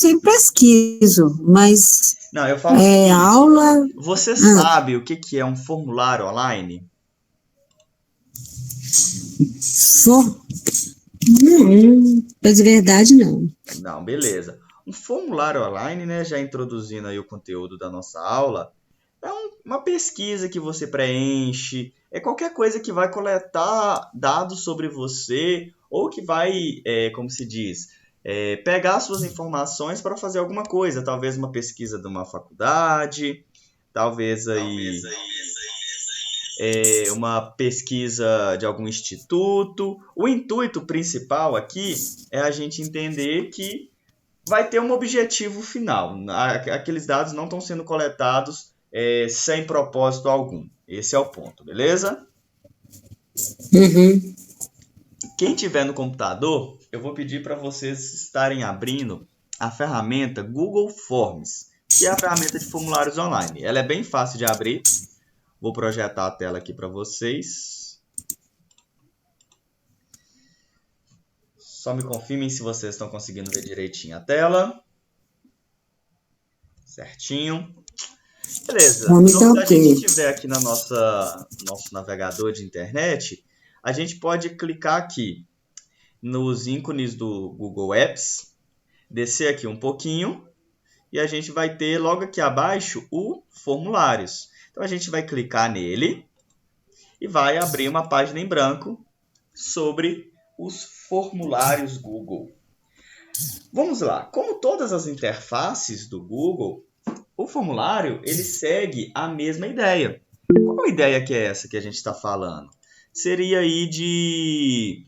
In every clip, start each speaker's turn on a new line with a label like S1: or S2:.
S1: sempre pesquiso, mas
S2: Não, eu falo o seguinte,
S1: aula.
S2: você sabe o que que é um formulário online?
S1: For... Não, mas de verdade não.
S2: Não, beleza. Um formulário online, né, já introduzindo aí o conteúdo da nossa aula, é uma pesquisa que você preenche, é qualquer coisa que vai coletar dados sobre você ou que vai, como se diz, pegar suas informações para fazer alguma coisa, talvez uma pesquisa de uma faculdade, talvez aí uma pesquisa de algum instituto. O intuito principal aqui é a gente entender que vai ter um objetivo final. Aqueles dados não estão sendo coletados sem propósito algum. Esse é o ponto, beleza?
S1: Uhum.
S2: Quem tiver no computador, eu vou pedir para vocês estarem abrindo a ferramenta Google Forms, que é a ferramenta de formulários online. Ela é bem fácil de abrir. Vou projetar a tela aqui para vocês. Só me confirmem se vocês estão conseguindo ver direitinho a tela. Certinho. Beleza.
S1: Vamos
S2: Então,
S1: dar
S2: se a gente
S1: ok.
S2: estiver aqui na nosso navegador de internet, a gente pode clicar aqui nos ícones do Google Apps, descer aqui um pouquinho e a gente vai ter logo aqui abaixo o formulários. Então, a gente vai clicar nele e vai abrir uma página em branco sobre os formulários Google. Vamos lá. Como todas as interfaces do Google, o formulário ele segue a mesma ideia. Qual ideia que é essa que a gente está falando? Seria aí de,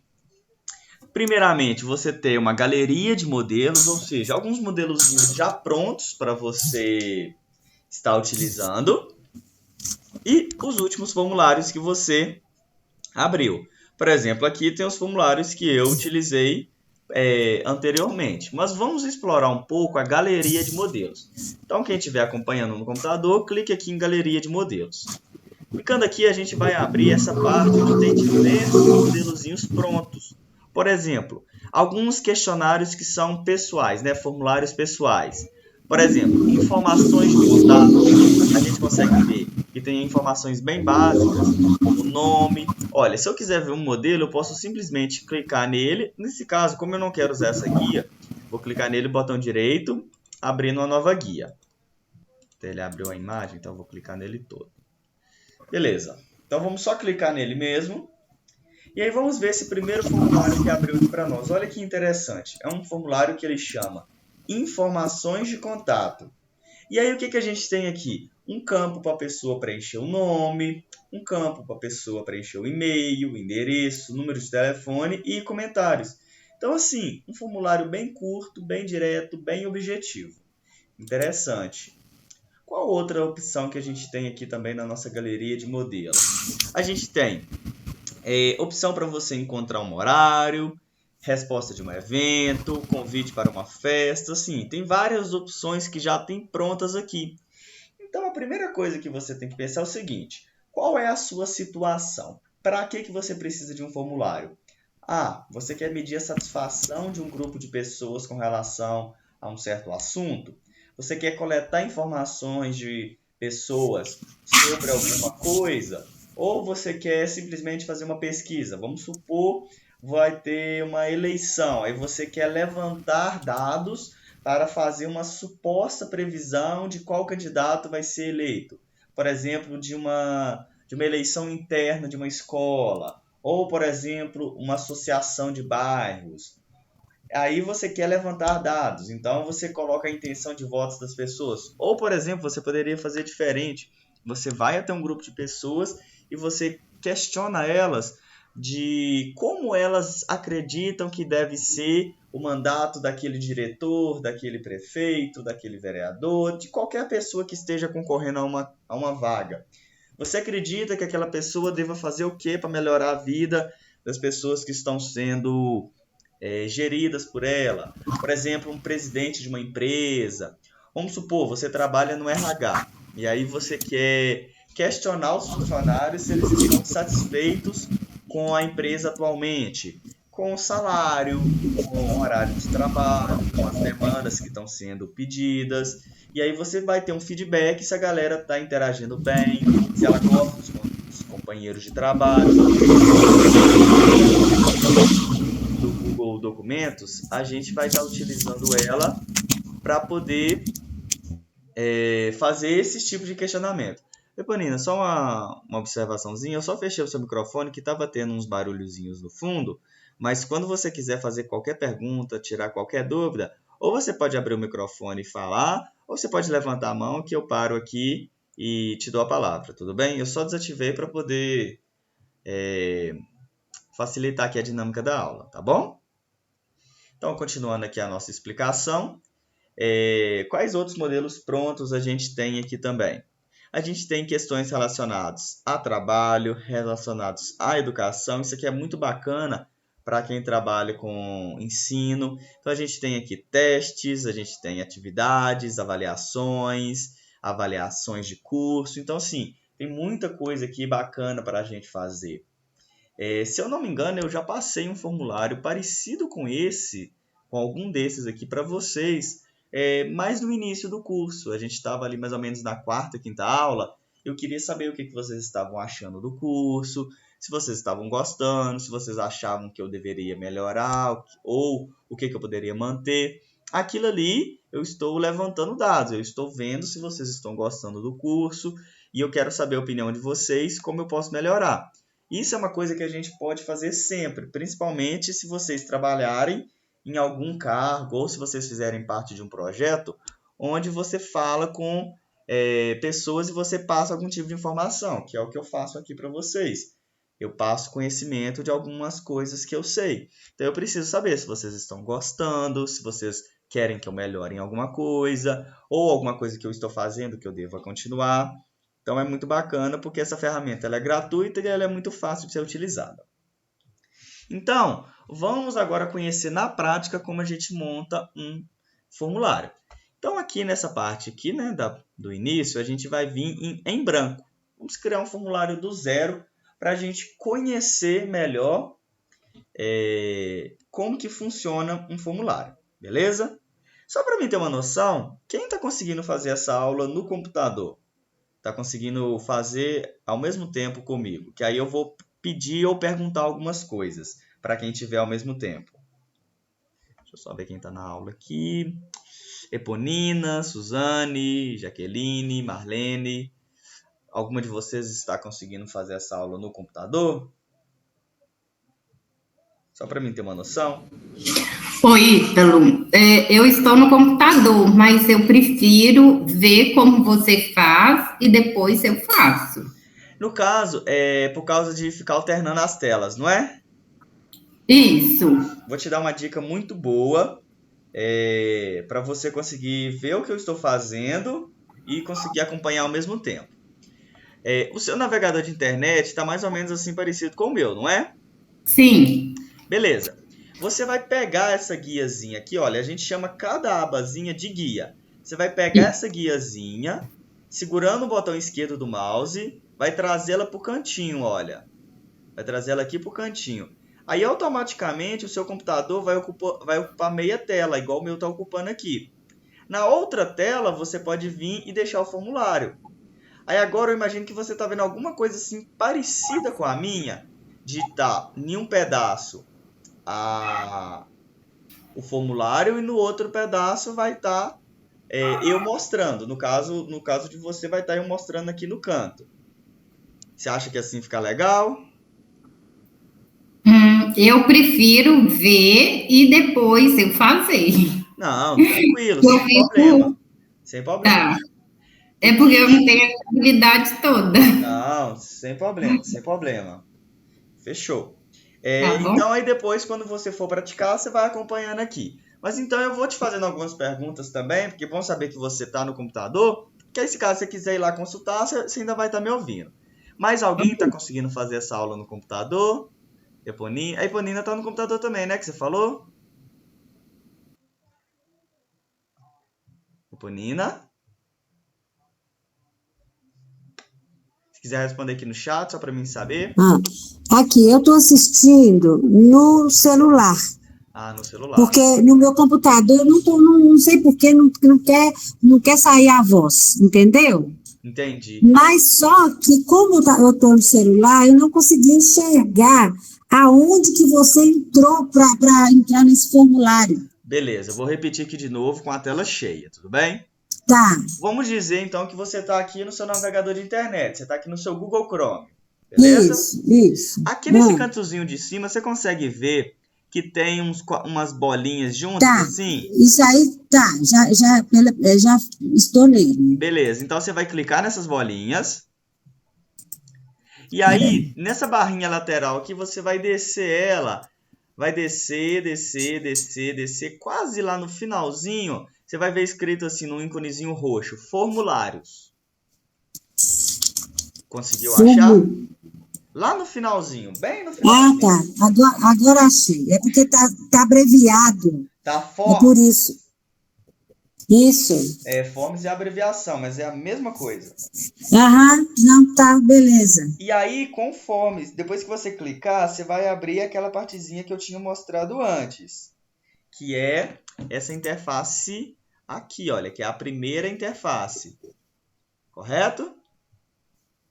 S2: primeiramente, você ter uma galeria de modelos, ou seja, alguns modelos já prontos para você estar utilizando, e os últimos formulários que você abriu. Por exemplo, aqui tem os formulários que eu utilizei anteriormente, mas vamos explorar um pouco a galeria de modelos. Então, quem estiver acompanhando no computador, clique aqui em galeria de modelos. Clicando aqui, a gente vai abrir essa parte onde tem diversos modelozinhos prontos. Por exemplo, alguns questionários que são pessoais, né? Formulários pessoais. Por exemplo, informações de contato. A gente consegue ver que tem informações bem básicas, como nome. Olha, se eu quiser ver um modelo, eu posso simplesmente clicar nele. Nesse caso, como eu não quero usar essa guia, vou clicar nele, botão direito, abrindo uma nova guia. Ele abriu a imagem, então eu vou clicar nele todo. Beleza. Então vamos só clicar nele mesmo. E aí vamos ver esse primeiro formulário que abriu aqui para nós. Olha que interessante. É um formulário que ele chama Informações de Contato. E aí o que a gente tem aqui? Um campo para a pessoa preencher o nome, um campo para a pessoa preencher o e-mail, endereço, número de telefone e comentários. Então assim, um formulário bem curto, bem direto, bem objetivo. Interessante. Qual outra opção que a gente tem aqui também na nossa galeria de modelos? A gente tem opção para você encontrar um horário, resposta de um evento, convite para uma festa, assim, tem várias opções que já tem prontas aqui. Então a primeira coisa que você tem que pensar é o seguinte: qual é a sua situação? Para que você precisa de um formulário? Ah, você quer medir a satisfação de um grupo de pessoas com relação a um certo assunto? Você quer coletar informações de pessoas sobre alguma coisa? Ou você quer simplesmente fazer uma pesquisa? Vamos supor, vai ter uma eleição, aí você quer levantar dados para fazer uma suposta previsão de qual candidato vai ser eleito. Por exemplo, de uma eleição interna de uma escola, ou, por exemplo, uma associação de bairros. Aí você quer levantar dados, então você coloca a intenção de votos das pessoas. Ou, por exemplo, você poderia fazer diferente. Você vai até um grupo de pessoas e você questiona elas de como elas acreditam que deve ser o mandato daquele diretor, daquele prefeito, daquele vereador, de qualquer pessoa que esteja concorrendo a uma vaga. Você acredita que aquela pessoa deva fazer o que para melhorar a vida das pessoas que estão sendo geridas por ela? Por exemplo, um presidente de uma empresa. Vamos supor, você trabalha no RH e aí você quer questionar os funcionários se eles estão satisfeitos com a empresa atualmente. com o salário, com o horário de trabalho, com as demandas que estão sendo pedidas. E aí você vai ter um feedback se a galera está interagindo bem, se ela gosta dos companheiros de trabalho. Do Google Documentos, a gente vai estar utilizando ela para poder fazer esse tipo de questionamento. Eponina, só uma observaçãozinha. Eu só fechei o seu microfone que estava tendo uns barulhozinhos no fundo, mas quando você quiser fazer qualquer pergunta, tirar qualquer dúvida, ou você pode abrir o microfone e falar, ou você pode levantar a mão que eu paro aqui e te dou a palavra, tudo bem? Eu só desativei para poder facilitar aqui a dinâmica da aula, tá bom? Então, continuando aqui a nossa explicação, quais outros modelos prontos a gente tem aqui também? A gente tem questões relacionadas a trabalho, relacionados à educação. Isso aqui é muito bacana para quem trabalha com ensino. Então, a gente tem aqui testes, a gente tem atividades, avaliações de curso. Então, assim, tem muita coisa aqui bacana para a gente fazer. Se eu não me engano, eu já passei um formulário parecido com esse, com algum desses aqui para vocês, mais no início do curso. A gente estava ali mais ou menos na quarta, quinta aula. Eu queria saber o que vocês estavam achando do curso, se vocês estavam gostando, se vocês achavam que eu deveria melhorar ou o que eu poderia manter. Aquilo ali eu estou levantando dados, eu estou vendo se vocês estão gostando do curso e eu quero saber a opinião de vocês, como eu posso melhorar. Isso é uma coisa que a gente pode fazer sempre, principalmente se vocês trabalharem em algum cargo ou se vocês fizerem parte de um projeto onde você fala com pessoas e você passa algum tipo de informação, que é o que eu faço aqui para vocês. Eu passo conhecimento de algumas coisas que eu sei. Então eu preciso saber se vocês estão gostando, se vocês querem que eu melhore em alguma coisa, ou alguma coisa que eu estou fazendo que eu deva continuar. Então é muito bacana porque essa ferramenta ela é gratuita e ela é muito fácil de ser utilizada. Então, vamos agora conhecer na prática como a gente monta um formulário. Então aqui nessa parte aqui, né, do início, a gente vai vir em branco. Vamos criar um formulário do zero para a gente conhecer melhor como que funciona um formulário, beleza? Só para mim ter uma noção, quem está conseguindo fazer essa aula no computador? Está conseguindo fazer ao mesmo tempo comigo? Que aí eu vou pedir ou perguntar algumas coisas para quem tiver ao mesmo tempo. Deixa eu só ver quem está na aula aqui. Eponina, Suzane, Jaqueline, Marlene. Alguma de vocês está conseguindo fazer essa aula no computador? Só para mim ter uma noção.
S3: Oi, Ítalo. Eu estou no computador, mas eu prefiro ver como você faz e depois eu faço.
S2: No caso, é por causa de ficar alternando as telas, não é?
S3: Isso.
S2: Vou te dar uma dica muito boa para você conseguir ver o que eu estou fazendo e conseguir acompanhar ao mesmo tempo. O seu navegador de internet está mais ou menos assim parecido com o meu, não é?
S3: Sim.
S2: Beleza. Você vai pegar essa guiazinha aqui, olha, a gente chama cada abazinha de guia. Você vai pegar essa guiazinha, segurando o botão esquerdo do mouse, vai trazê-la para o cantinho, olha. Vai trazer ela aqui para o cantinho. Aí, automaticamente, o seu computador vai ocupar meia tela, igual o meu está ocupando aqui. Na outra tela, você pode vir e deixar o formulário. Aí, agora, eu imagino que você está vendo alguma coisa assim parecida com a minha, de estar em um pedaço o formulário e no outro pedaço vai estar eu mostrando. No caso de você, vai estar eu mostrando aqui no canto. Você acha que assim fica legal?
S3: Eu prefiro ver e depois eu fazer.
S2: Não, tranquilo,
S3: Eu
S2: sem problema.
S3: fico.
S2: Sem problema.
S3: Tá. É porque eu não
S2: Inclusive,
S3: tenho essa habilidade toda.
S2: não, sem problema, sem problema. Fechou.
S3: Tá bom?
S2: Então, aí depois, quando você for praticar, você vai acompanhando aqui. Mas então eu vou te fazendo algumas perguntas também, porque vão saber que você está no computador, que aí se caso você quiser ir lá consultar, você ainda vai estar me ouvindo. Mais alguém está conseguindo fazer essa aula no computador? Eponina. A Eponina está no computador também, né, que você falou? Eponina? quiser responder aqui no chat, só para mim saber.
S1: Aqui, eu estou assistindo no celular,
S2: Ah, no celular.
S1: porque no meu computador eu não sei por que não quer sair a voz, entendeu?
S2: Entendi.
S1: Mas só que, como eu estou no celular, eu não consegui enxergar aonde que você entrou para entrar nesse formulário.
S2: Beleza, eu vou repetir aqui de novo com a tela cheia, tudo bem?
S1: Tá,
S2: Vamos dizer então que você está aqui no seu navegador de internet, você está aqui no seu Google Chrome, beleza?
S1: isso.
S2: Aqui nesse cantozinho de cima você consegue ver que tem umas bolinhas juntas
S1: Tá,
S2: assim?
S1: isso aí, tá, já estou nele.
S2: Beleza, então você vai clicar nessas bolinhas. E aí, nessa barrinha lateral aqui, você vai descer ela. Vai descer, quase lá no finalzinho, você vai ver escrito assim, num íconezinho roxo, formulários. Conseguiu achar? Lá no finalzinho, bem no finalzinho.
S1: Tá, agora achei. É porque tá abreviado.
S2: Tá
S1: É por isso. Isso.
S2: É, forms é abreviação, mas é a mesma coisa.
S1: Não, tá, beleza.
S2: E aí, conforme, depois que você clicar, você vai abrir aquela partezinha que eu tinha mostrado antes, que é essa interface aqui, olha, que é a primeira interface. Correto?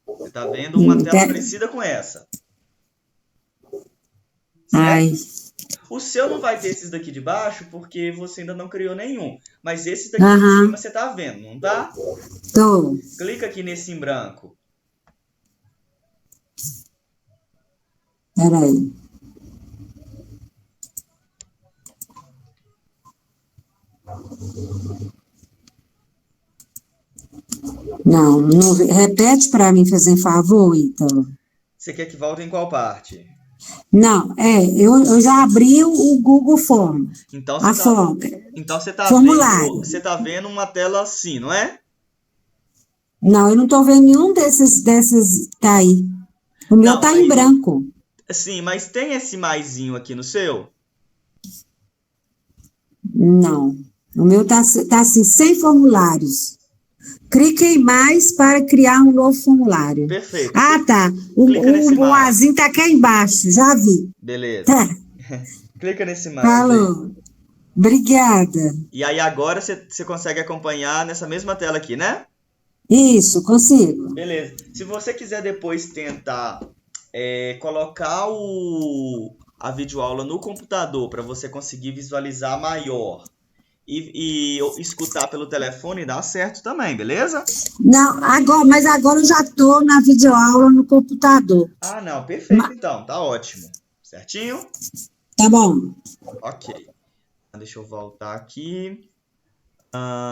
S2: Você está vendo uma tela parecida com essa. Certo?
S1: Ai.
S2: O seu não vai ter esses daqui de baixo porque você ainda não criou nenhum. Mas esses daqui de cima você está vendo, não tá?
S1: Tô.
S2: Clica aqui nesse em branco.
S1: Peraí. Não, repete para mim, fazer favor, Ítalo.
S2: Você quer que volte em qual parte?
S1: Não, eu já abri o Google Form.
S2: Então você tá vendo uma tela assim, não é?
S1: Não, eu não estou vendo nenhum desses tá aí. O meu tá em branco.
S2: Sim, mas tem esse maisinho aqui no seu?
S1: Não. O meu tá assim, sem formulários. Clique em mais para criar um novo formulário.
S2: Perfeito.
S1: Tá. O azinho tá aqui embaixo, já vi.
S2: Beleza.
S1: Tá.
S2: Clica nesse mais.
S1: Falou. Obrigada.
S2: E aí agora você consegue acompanhar nessa mesma tela aqui, né?
S1: Isso, consigo.
S2: Beleza. Se você quiser depois tentar colocar a videoaula no computador para você conseguir visualizar maior e escutar pelo telefone, dá certo também, beleza?
S1: Não, mas agora eu já estou na videoaula no computador.
S2: Ah, não, perfeito então, tá ótimo. Certinho?
S1: Tá bom.
S2: Ok. Deixa eu voltar aqui.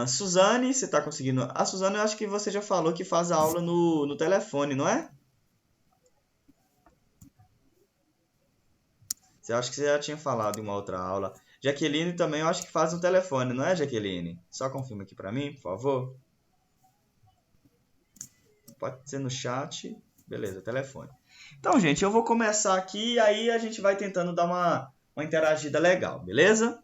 S2: Suzane, você está conseguindo? A Suzane, eu acho que você já falou que faz a aula no telefone, não é? Você acha que você já tinha falado em uma outra aula. Jaqueline também eu acho que faz no telefone, não é, Jaqueline? Só confirma aqui para mim, por favor. Pode ser no chat. Beleza, telefone. Então, gente, eu vou começar aqui e aí a gente vai tentando dar uma interagida legal, beleza?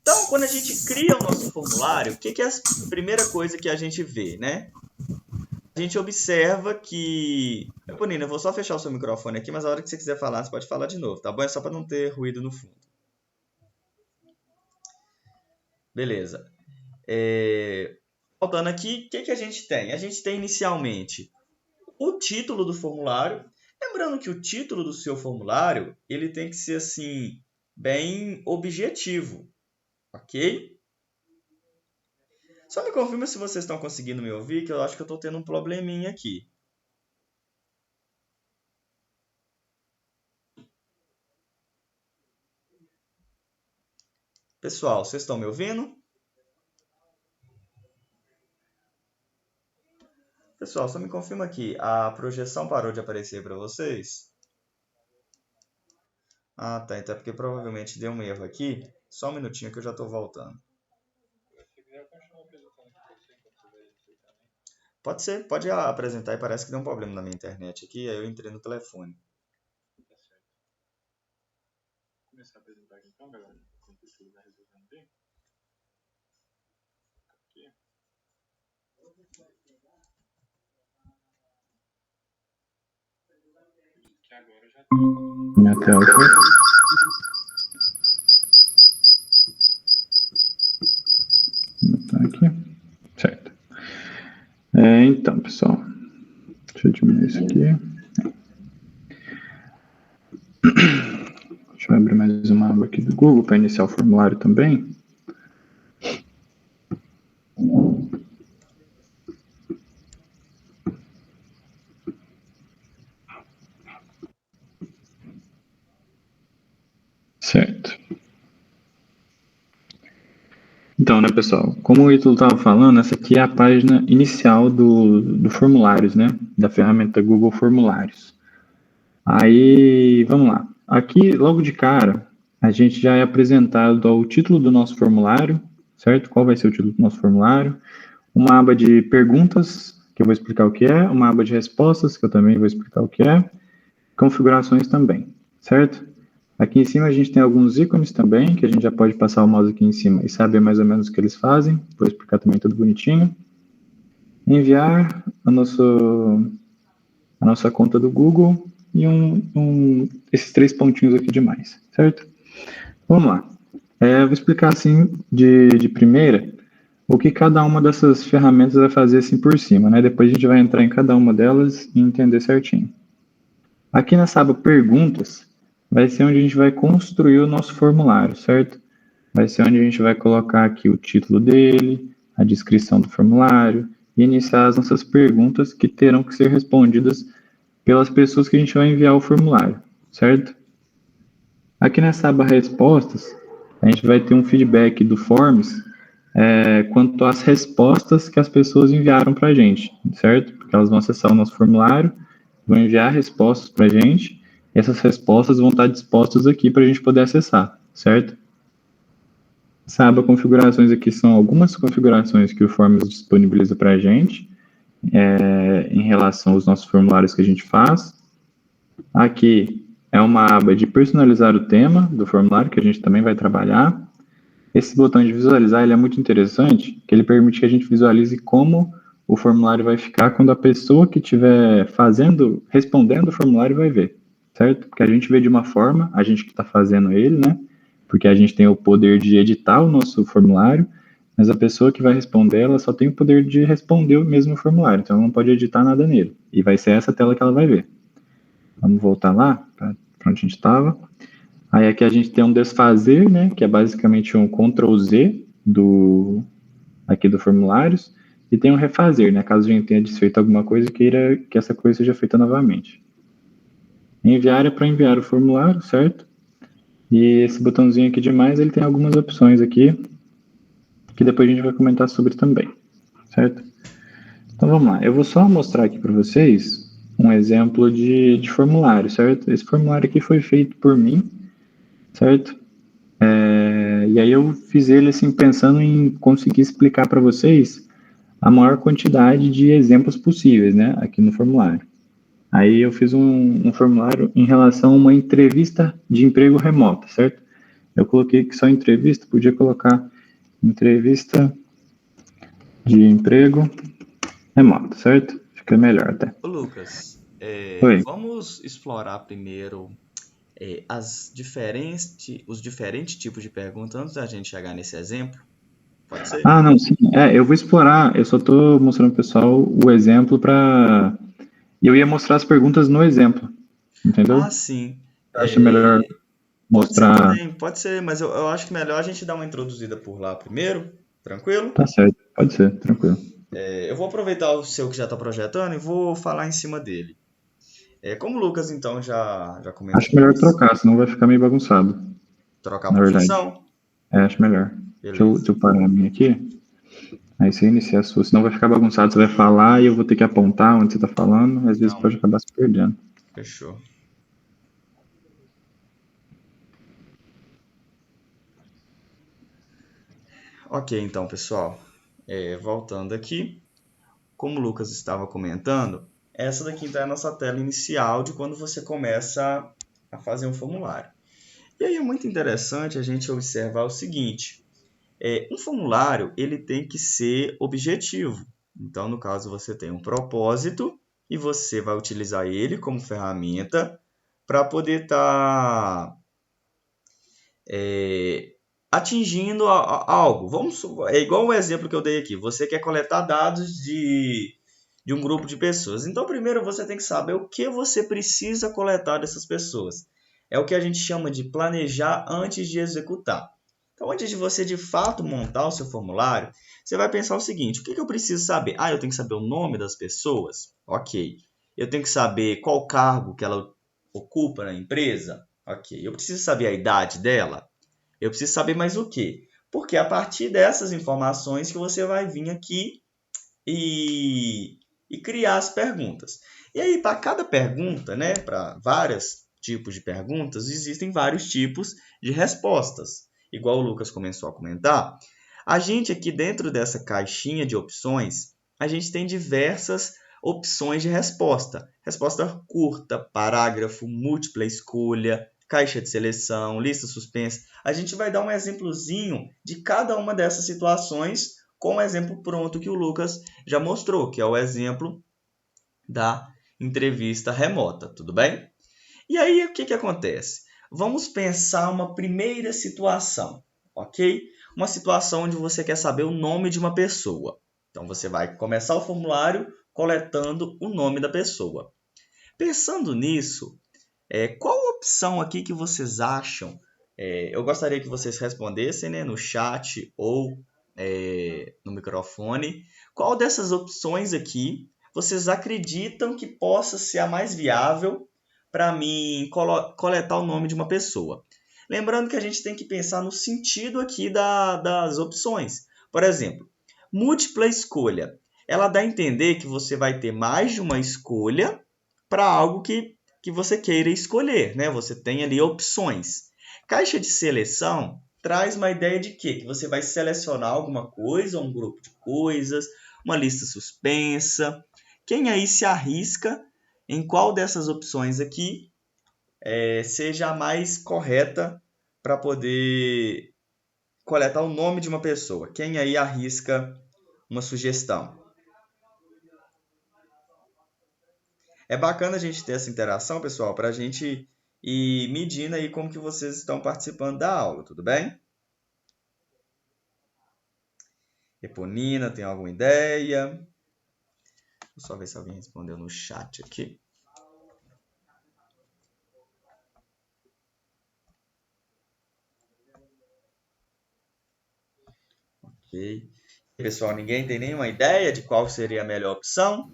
S2: Então, quando a gente cria o nosso formulário, o que é a primeira coisa que a gente vê, né? A gente observa que... Eponina, eu vou só fechar o seu microfone aqui, mas a hora que você quiser falar, você pode falar de novo, tá bom? É só para não ter ruído no fundo. Beleza. Voltando aqui, o que a gente tem? A gente tem inicialmente o título do formulário. Lembrando que o título do seu formulário, ele tem que ser assim, bem objetivo, ok? Só me confirma se vocês estão conseguindo me ouvir, que eu acho que eu estou tendo um probleminha aqui. Pessoal, vocês estão me ouvindo? Pessoal, só me confirma aqui, a projeção parou de aparecer para vocês? Ah, tá, então é porque provavelmente deu um erro aqui. Só um minutinho que eu já estou voltando. Pode ser, pode apresentar e parece que deu um problema na minha internet aqui, aí eu entrei no telefone. Começar a apresentar aqui então, galera, enquanto isso vai resolvendo bem. Aqui.
S4: Minha tela aqui. Vou botar aqui. Certo. Então, pessoal. Deixa eu diminuir isso aqui. Deixa eu abrir mais uma aba aqui do Google para iniciar o formulário também. Certo. Então, né, pessoal, como o Ítalo estava falando, essa aqui é a página inicial do Formulários, né, da ferramenta Google Formulários. Aí, vamos lá. Aqui, logo de cara, a gente já é apresentado ao título do nosso formulário, certo? Qual vai ser o título do nosso formulário? Uma aba de perguntas, que eu vou explicar o que é, uma aba de respostas, que eu também vou explicar o que é, configurações também, certo? Aqui em cima a gente tem alguns ícones também, que a gente já pode passar o mouse aqui em cima e saber mais ou menos o que eles fazem. Vou explicar também tudo bonitinho. Enviar a nossa conta do Google e esses 3 pontinhos aqui de mais, certo? Vamos lá. Vou explicar assim de primeira o que cada uma dessas ferramentas vai fazer assim por cima, né? Depois a gente vai entrar em cada uma delas e entender certinho. Aqui nessa aba Perguntas, vai ser onde a gente vai construir o nosso formulário, certo? Vai ser onde a gente vai colocar aqui o título dele, a descrição do formulário e iniciar as nossas perguntas que terão que ser respondidas pelas pessoas que a gente vai enviar o formulário, certo? Aqui nessa aba Respostas, a gente vai ter um feedback do Forms quanto às respostas que as pessoas enviaram para a gente, certo? Porque elas vão acessar o nosso formulário, vão enviar respostas para a gente, e essas respostas vão estar dispostas aqui para a gente poder acessar, certo? Essa aba Configurações aqui são algumas configurações que o Forms disponibiliza para a gente, em relação aos nossos formulários que a gente faz. Aqui é uma aba de personalizar o tema do formulário, que a gente também vai trabalhar. Esse botão de visualizar ele é muito interessante, que ele permite que a gente visualize como o formulário vai ficar quando a pessoa que estiver respondendo o formulário vai ver, certo? Porque a gente vê de uma forma, a gente que está fazendo ele, né? Porque a gente tem o poder de editar o nosso formulário, mas a pessoa que vai responder, ela só tem o poder de responder o mesmo formulário, então ela não pode editar nada nele. E vai ser essa tela que ela vai ver. Vamos voltar lá, para onde a gente estava. Aí aqui a gente tem um desfazer, né, que é basicamente um Ctrl+Z aqui do formulários, e tem um refazer, né, caso a gente tenha desfeito alguma coisa e queira que essa coisa seja feita novamente. Enviar é para enviar o formulário, certo? E esse botãozinho aqui de mais, ele tem algumas opções aqui, que depois a gente vai comentar sobre também, certo? Então vamos lá, eu vou só mostrar aqui para vocês um exemplo de formulário, certo? Esse formulário aqui foi feito por mim, certo? E aí eu fiz ele assim pensando em conseguir explicar para vocês a maior quantidade de exemplos possíveis, né, aqui no formulário. Aí eu fiz um formulário em relação a uma entrevista de emprego remota, certo? Eu coloquei que só entrevista, podia colocar entrevista de emprego remota, certo? Fica melhor até.
S2: Ô, Lucas,
S4: Oi.
S2: vamos explorar primeiro os diferentes tipos de perguntas antes da gente chegar nesse exemplo? Pode ser?
S4: Ah, não, sim. Eu vou explorar, eu só estou mostrando pro pessoal o exemplo para... Eu ia mostrar as perguntas no exemplo, entendeu?
S2: Ah, sim.
S4: Acho melhor
S2: Pode ser
S4: mostrar...
S2: também, pode ser, mas eu acho que melhor a gente dar uma introduzida por lá primeiro, tranquilo?
S4: Tá certo, pode ser, tranquilo.
S2: Eu vou aproveitar o seu que já está projetando e vou falar em cima dele. Como o Lucas, então, já comentou
S4: Acho melhor
S2: isso,
S4: trocar, senão vai ficar meio bagunçado,
S2: trocar a
S4: na verdade.
S2: projeção?
S4: Acho melhor.
S2: Beleza.
S4: Deixa eu parar a minha aqui. Aí você inicia a sua, senão vai ficar bagunçado. Você vai falar e eu vou ter que apontar onde você tá falando, às vezes
S2: Não,
S4: pode acabar se perdendo.
S2: fechou. Ok, então, pessoal. Voltando aqui, como o Lucas estava comentando, essa daqui então é a nossa tela inicial de quando você começa a fazer um formulário. E aí é muito interessante a gente observar o seguinte, um formulário ele tem que ser objetivo. Então, no caso, você tem um propósito e você vai utilizar ele como ferramenta para poder estar atingindo algo. É igual o exemplo que eu dei aqui. Você quer coletar dados de um grupo de pessoas. Então, primeiro você tem que saber o que você precisa coletar dessas pessoas. É o que a gente chama de planejar antes de executar. Então, antes de você de fato montar o seu formulário, você vai pensar o seguinte: o que eu preciso saber? Eu tenho que saber o nome das pessoas? Ok. Eu tenho que saber qual cargo que ela ocupa na empresa? Ok. Eu preciso saber a idade dela? Eu preciso saber mais o quê? Porque é a partir dessas informações que você vai vir aqui e criar as perguntas. E aí, para cada pergunta, né, para vários tipos de perguntas, existem vários tipos de respostas. Igual o Lucas começou a comentar, a gente aqui dentro dessa caixinha de opções, a gente tem diversas opções de resposta. Resposta curta, parágrafo, múltipla escolha, caixa de seleção, lista suspensa. A gente vai dar um exemplozinho de cada uma dessas situações com o exemplo pronto que o Lucas já mostrou, que é o exemplo da entrevista remota, tudo bem? E aí, o que acontece? Vamos pensar uma primeira situação, ok? Uma situação onde você quer saber o nome de uma pessoa. Então, você vai começar o formulário coletando o nome da pessoa. Pensando nisso, qual opção aqui que vocês acham? Eu gostaria que vocês respondessem, né, no chat ou no microfone. Qual dessas opções aqui vocês acreditam que possa ser a mais viável para mim coletar o nome de uma pessoa? Lembrando que a gente tem que pensar no sentido aqui das opções. Por exemplo, múltipla escolha. Ela dá a entender que você vai ter mais de uma escolha para algo que você queira escolher, né? Você tem ali opções. Caixa de seleção traz uma ideia de quê? Que você vai selecionar alguma coisa, um grupo de coisas, uma lista suspensa. Quem aí se arrisca em qual dessas opções aqui seja a mais correta para poder coletar o nome de uma pessoa? Quem aí arrisca uma sugestão? É bacana a gente ter essa interação, pessoal, para a gente ir medindo aí como que vocês estão participando da aula, tudo bem? Eponina, tem alguma ideia? Vou só ver se alguém respondeu no chat aqui. Ok. Pessoal, ninguém tem nenhuma ideia de qual seria a melhor opção?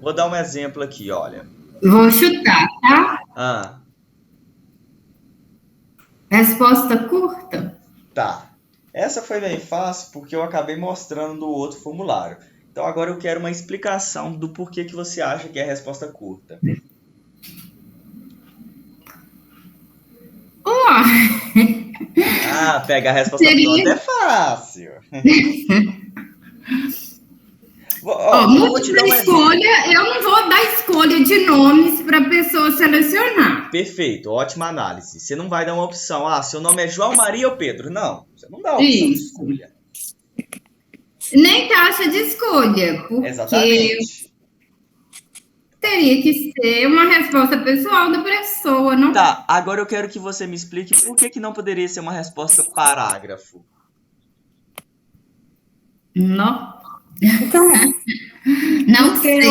S2: Vou dar um exemplo aqui, olha.
S3: Vou chutar, tá? Resposta curta?
S2: Tá. Essa foi bem fácil porque eu acabei mostrando no outro formulário. Então agora eu quero uma explicação do porquê que você acha que é a resposta curta. Pegar a resposta pronta é fácil.
S3: Múltipla escolha, eu não vou dar escolha de nomes para a pessoa selecionar.
S2: Perfeito, ótima análise. Você não vai dar uma opção, seu nome é João, Maria ou Pedro. Não, você não dá a opção de escolha.
S3: Nem caixa de escolha, porque
S2: exatamente.
S3: Teria que ser uma resposta pessoal da pessoa, não?
S2: Tá, agora eu quero que você me explique por que não poderia ser uma resposta parágrafo.
S3: Não.
S1: Não sei.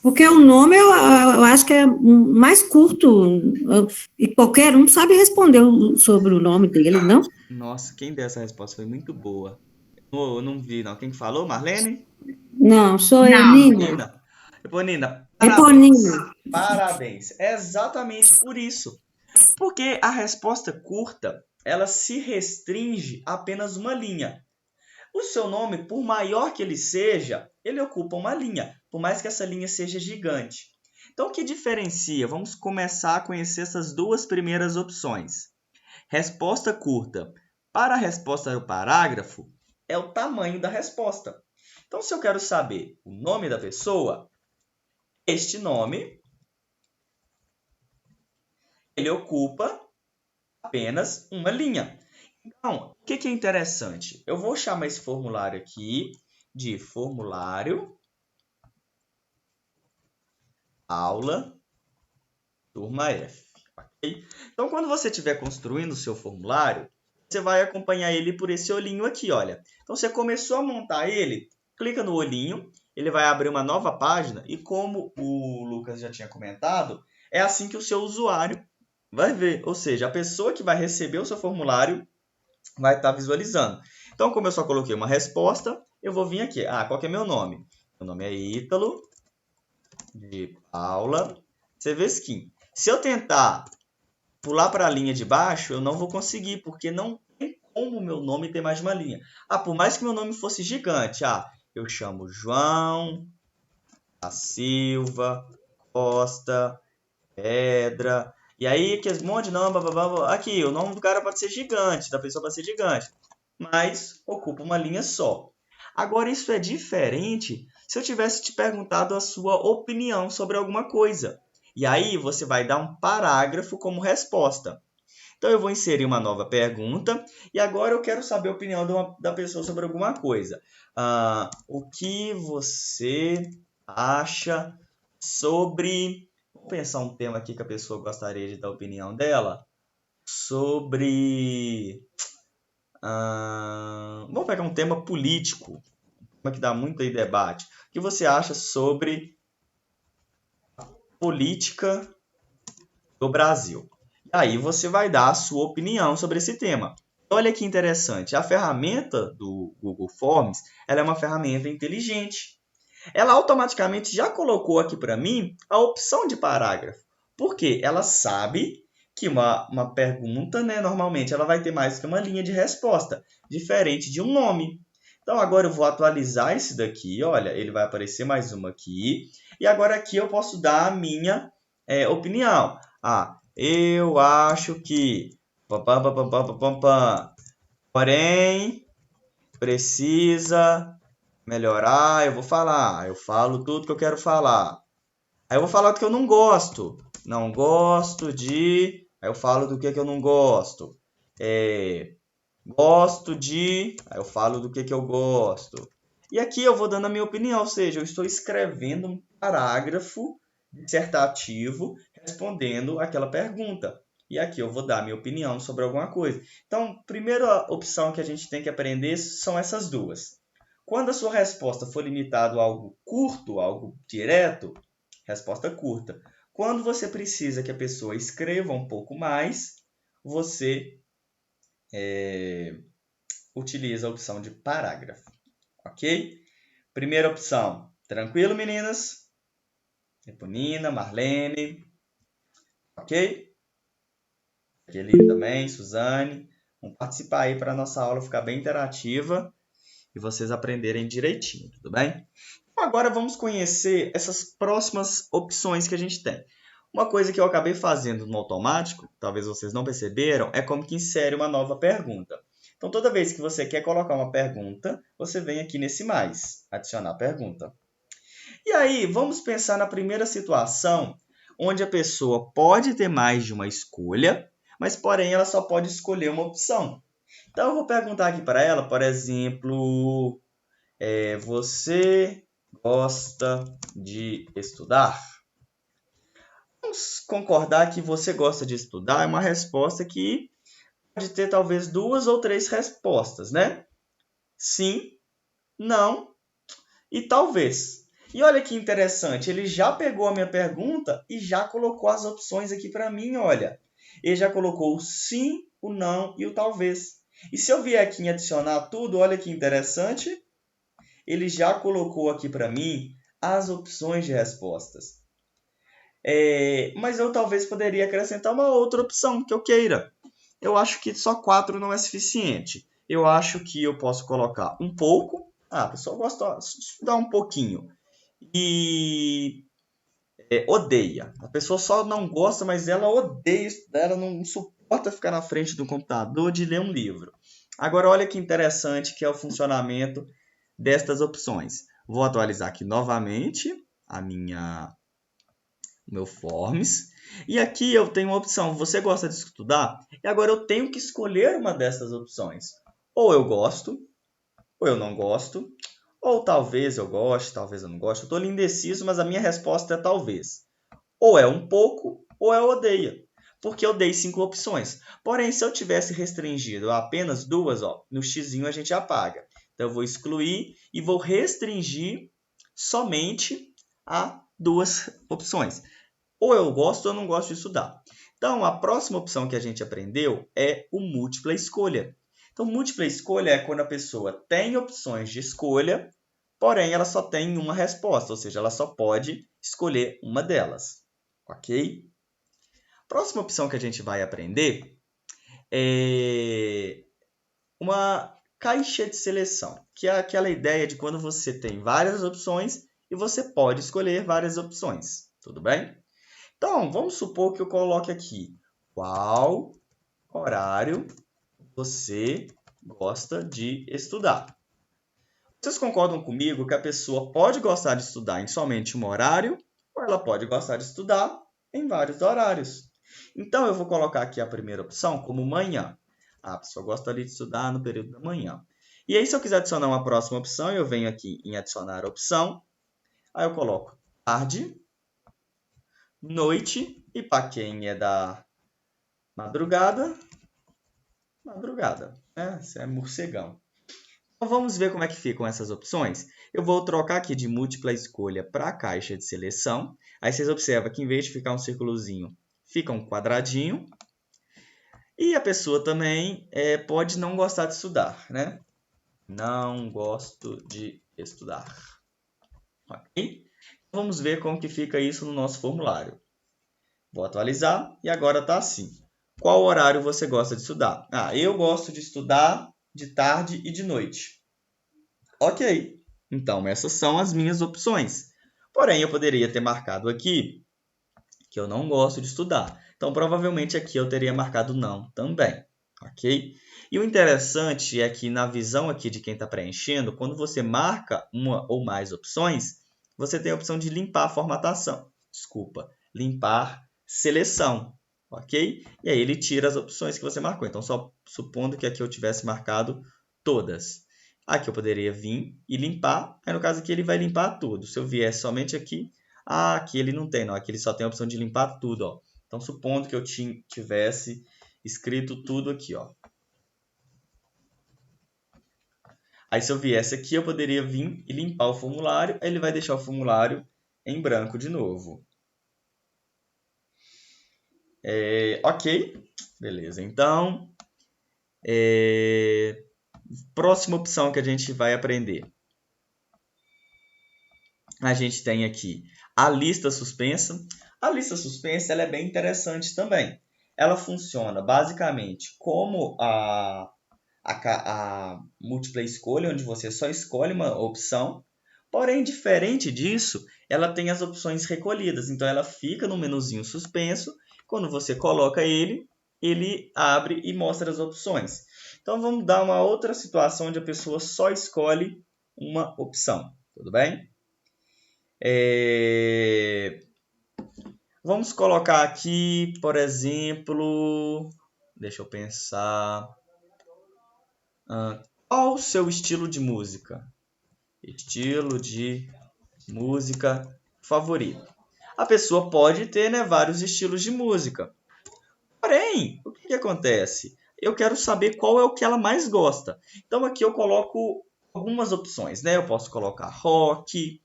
S1: Porque o nome eu acho que é mais curto e qualquer um sabe responder sobre o nome dele, não?
S2: Nossa, quem deu essa resposta foi muito boa. Eu não vi, não. Quem falou? Marlene?
S1: Não, sou Nina.
S2: Eponina, parabéns. É exatamente por isso. Porque a resposta curta, ela se restringe a apenas uma linha. O seu nome, por maior que ele seja, ele ocupa uma linha, por mais que essa linha seja gigante. Então, o que diferencia? Vamos começar a conhecer essas duas primeiras opções. Resposta curta. Para a resposta do parágrafo, é o tamanho da resposta. Então, se eu quero saber o nome da pessoa, este nome, ele ocupa apenas uma linha. Então, o que é interessante? Eu vou chamar esse formulário aqui de formulário aula turma F. Okay? Então, quando você estiver construindo o seu formulário, você vai acompanhar ele por esse olhinho aqui, olha. Então, você começou a montar ele, clica no olhinho, ele vai abrir uma nova página e como o Lucas já tinha comentado, é assim que o seu usuário vai ver. Ou seja, a pessoa que vai receber o seu formulário vai estar visualizando. Então, como eu só coloquei uma resposta, eu vou vir aqui. Qual que é meu nome? Meu nome é Ítalo de Paula Seveskin. Se eu tentar pular para a linha de baixo, eu não vou conseguir, porque não tem como o meu nome ter mais de uma linha. Por mais que meu nome fosse gigante, eu chamo João da Silva Costa Pedra, e aí que esse monte de nome, aqui, o nome do cara pode ser gigante, da pessoa pode ser gigante, mas ocupa uma linha só. Agora, isso é diferente se eu tivesse te perguntado a sua opinião sobre alguma coisa. E aí, você vai dar um parágrafo como resposta. Então, eu vou inserir uma nova pergunta. E agora, eu quero saber a opinião da pessoa sobre alguma coisa. O que você acha sobre... Vamos pensar um tema aqui que a pessoa gostaria de dar a opinião dela. Sobre... vamos pegar um tema político. Um tema que dá muito aí debate. O que você acha sobre a política do Brasil? E aí você vai dar a sua opinião sobre esse tema. Olha que interessante. A ferramenta do Google Forms, ela é uma ferramenta inteligente. Ela automaticamente já colocou aqui para mim a opção de parágrafo. Por quê? Ela sabe que uma pergunta, né, normalmente, ela vai ter mais que uma linha de resposta, diferente de um nome. Então, agora eu vou atualizar esse daqui. Olha, ele vai aparecer mais uma aqui. E agora aqui eu posso dar a minha opinião. Eu acho que... Porém, precisa melhorar. Eu vou falar. Eu falo tudo que eu quero falar. Aí eu vou falar do que eu não gosto. Não gosto de... Aí eu falo do que eu não gosto. Gosto de... Aí eu falo do que eu gosto. E aqui eu vou dando a minha opinião. Ou seja, eu estou escrevendo um parágrafo dissertativo respondendo aquela pergunta. E aqui eu vou dar a minha opinião sobre alguma coisa. Então, a primeira opção que a gente tem que aprender são essas duas. Quando a sua resposta for limitada a algo curto, algo direto, resposta curta. Quando você precisa que a pessoa escreva um pouco mais, você utiliza a opção de parágrafo. Ok? Primeira opção. Tranquilo, meninas? Eponina, Marlene. Ok? Kelly também, Suzane. Vamos participar aí para a nossa aula ficar bem interativa e vocês aprenderem direitinho, tudo bem? Então, agora vamos conhecer essas próximas opções que a gente tem. Uma coisa que eu acabei fazendo no automático, talvez vocês não perceberam, é como que insere uma nova pergunta. Então, toda vez que você quer colocar uma pergunta, você vem aqui nesse mais, adicionar pergunta. E aí, vamos pensar na primeira situação, onde a pessoa pode ter mais de uma escolha, mas, porém, ela só pode escolher uma opção. Então, eu vou perguntar aqui para ela, por exemplo, você gosta de estudar? Vamos concordar que você gosta de estudar é uma resposta que pode ter talvez 2 ou 3 respostas, né? Sim, não e talvez. E olha que interessante, ele já pegou a minha pergunta e já colocou as opções aqui para mim, olha. Ele já colocou o sim, o não e o talvez. E se eu vier aqui em adicionar tudo, olha que interessante, ele já colocou aqui para mim as opções de respostas. Mas eu talvez poderia acrescentar uma outra opção que eu queira. Eu acho que só 4 não é suficiente. Eu acho que eu posso colocar um pouco. A pessoa gosta de estudar um pouquinho. E odeia. A pessoa só não gosta, mas ela odeia estudar. Ela não suporta ficar na frente do computador de ler um livro. Agora, olha que interessante que é o funcionamento destas opções. Vou atualizar aqui novamente o meu Forms. E aqui eu tenho uma opção, você gosta de estudar? E agora eu tenho que escolher uma dessas opções. Ou eu gosto, ou eu não gosto, ou talvez eu goste, talvez eu não goste. Eu estou ali indeciso, mas a minha resposta é talvez. Ou é um pouco, ou é odeia, porque eu dei 5 opções. Porém, se eu tivesse restringido a apenas 2, ó, no xizinho a gente apaga. Então, eu vou excluir e vou restringir somente a 2 opções. Ou eu gosto ou eu não gosto de estudar. Então, a próxima opção que a gente aprendeu é o múltipla escolha. Então, múltipla escolha é quando a pessoa tem opções de escolha, porém ela só tem uma resposta, ou seja, ela só pode escolher uma delas. Ok? Próxima opção que a gente vai aprender é uma caixa de seleção, que é aquela ideia de quando você tem várias opções e você pode escolher várias opções. Tudo bem? Então, vamos supor que eu coloque aqui qual horário você gosta de estudar. Vocês concordam comigo que a pessoa pode gostar de estudar em somente um horário ou ela pode gostar de estudar em vários horários? Então, eu vou colocar aqui a primeira opção como manhã. A pessoa gosta ali de estudar no período da manhã. E aí, se eu quiser adicionar uma próxima opção, eu venho aqui em adicionar opção. Aí eu coloco tarde, noite, e para quem é da madrugada, né? Isso é morcegão. Então, vamos ver como é que ficam essas opções. Eu vou trocar aqui de múltipla escolha para a caixa de seleção. Aí vocês observam que em vez de ficar um círculozinho, fica um quadradinho. E a pessoa também pode não gostar de estudar, né? Não gosto de estudar. Ok? Vamos ver como que fica isso no nosso formulário. Vou atualizar e agora está assim. Qual horário você gosta de estudar? Eu gosto de estudar de tarde e de noite. Ok, então essas são as minhas opções. Porém, eu poderia ter marcado aqui que eu não gosto de estudar. Então, provavelmente aqui eu teria marcado não também. Ok? E o interessante é que na visão aqui de quem está preenchendo, quando você marca uma ou mais opções, você tem a opção de limpar a formatação. Desculpa, limpar seleção. Ok? E aí ele tira as opções que você marcou. Então, só supondo que aqui eu tivesse marcado todas. Aqui eu poderia vir e limpar. Aí, no caso aqui, ele vai limpar tudo. Se eu viesse somente aqui, aqui ele não tem, não. Aqui ele só tem a opção de limpar tudo, ó. Então, supondo que eu tivesse escrito tudo aqui, ó. Aí, se eu viesse aqui, eu poderia vir e limpar o formulário. Aí, ele vai deixar o formulário em branco de novo. Ok, beleza. Então, próxima opção que a gente vai aprender. A gente tem aqui a lista suspensa. A lista suspensa ela é bem interessante também. Ela funciona basicamente como a múltipla escolha, onde você só escolhe uma opção. Porém, diferente disso, ela tem as opções recolhidas. Então, ela fica no menuzinho suspenso. Quando você coloca ele, ele abre e mostra as opções. Então, vamos dar uma outra situação onde a pessoa só escolhe uma opção. Tudo bem? Vamos colocar aqui, por exemplo, deixa eu pensar. Qual o seu estilo de música? Estilo de música favorito. A pessoa pode ter, né, vários estilos de música. Porém, o que acontece? Eu quero saber qual é o que ela mais gosta. Então, aqui eu coloco algumas opções, né? Eu posso colocar rock,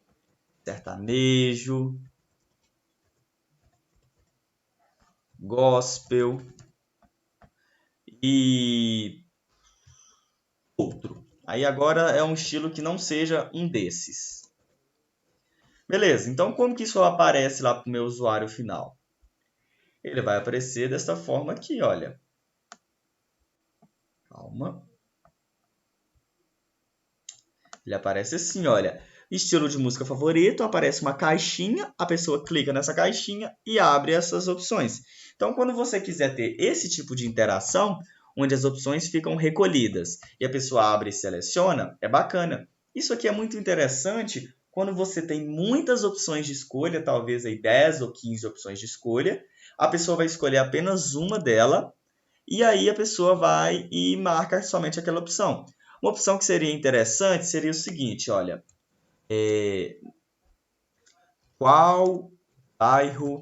S2: sertanejo, gospel e outro. Aí agora é um estilo que não seja um desses. Beleza, então como que isso aparece lá para o meu usuário final? Ele vai aparecer desta forma aqui, olha. Calma. Ele aparece assim, olha. Estilo de música favorito, aparece uma caixinha, a pessoa clica nessa caixinha e abre essas opções. Então, quando você quiser ter esse tipo de interação, onde as opções ficam recolhidas e a pessoa abre e seleciona, é bacana. Isso aqui é muito interessante quando você tem muitas opções de escolha, talvez aí 10 ou 15 opções de escolha, a pessoa vai escolher apenas uma dela e aí a pessoa vai e marca somente aquela opção. Uma opção que seria interessante seria o seguinte, olha, qual bairro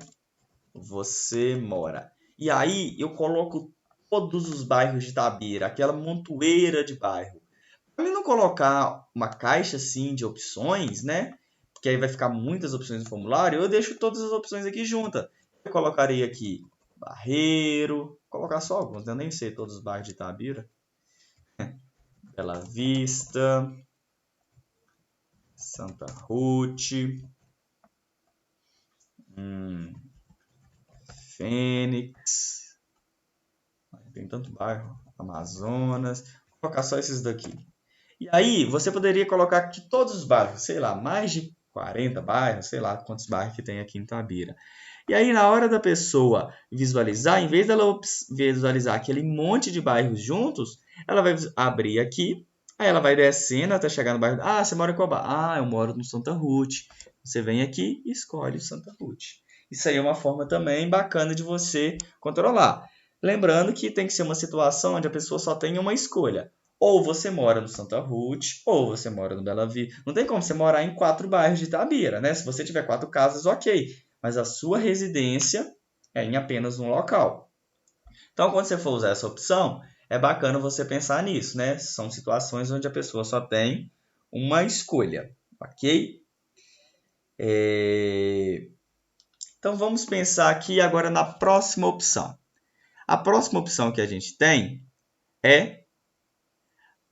S2: você mora. E aí eu coloco todos os bairros de Itabira, aquela montoeira de bairro. Para mim não colocar uma caixa assim de opções, né? Porque aí vai ficar muitas opções no formulário, eu deixo todas as opções aqui juntas. Eu colocaria aqui Barreiro, vou colocar só alguns, eu nem sei todos os bairros de Itabira. Bela Vista, Santa Ruth, Fênix, tem tanto bairro, Amazonas, vou colocar só esses daqui. E aí, você poderia colocar aqui todos os bairros, sei lá, mais de 40 bairros, sei lá quantos bairros que tem aqui em Itabira. E aí, na hora da pessoa visualizar, em vez dela visualizar aquele monte de bairros juntos, ela vai abrir aqui, aí ela vai descendo até chegar no bairro. Ah, você mora em qual bairro? Ah, eu moro no Santa Ruth. Você vem aqui e escolhe o Santa Ruth. Isso aí é uma forma também bacana de você controlar. Lembrando que tem que ser uma situação onde a pessoa só tem uma escolha. Ou você mora no Santa Ruth, ou você mora no Bela Vista. Não tem como você morar em 4 bairros de Itabira, né? Se você tiver 4 casas, ok. Mas a sua residência é em apenas um local. Então, quando você for usar essa opção, é bacana você pensar nisso, né? São situações onde a pessoa só tem uma escolha, ok? Então, vamos pensar aqui agora na próxima opção. A próxima opção que a gente tem é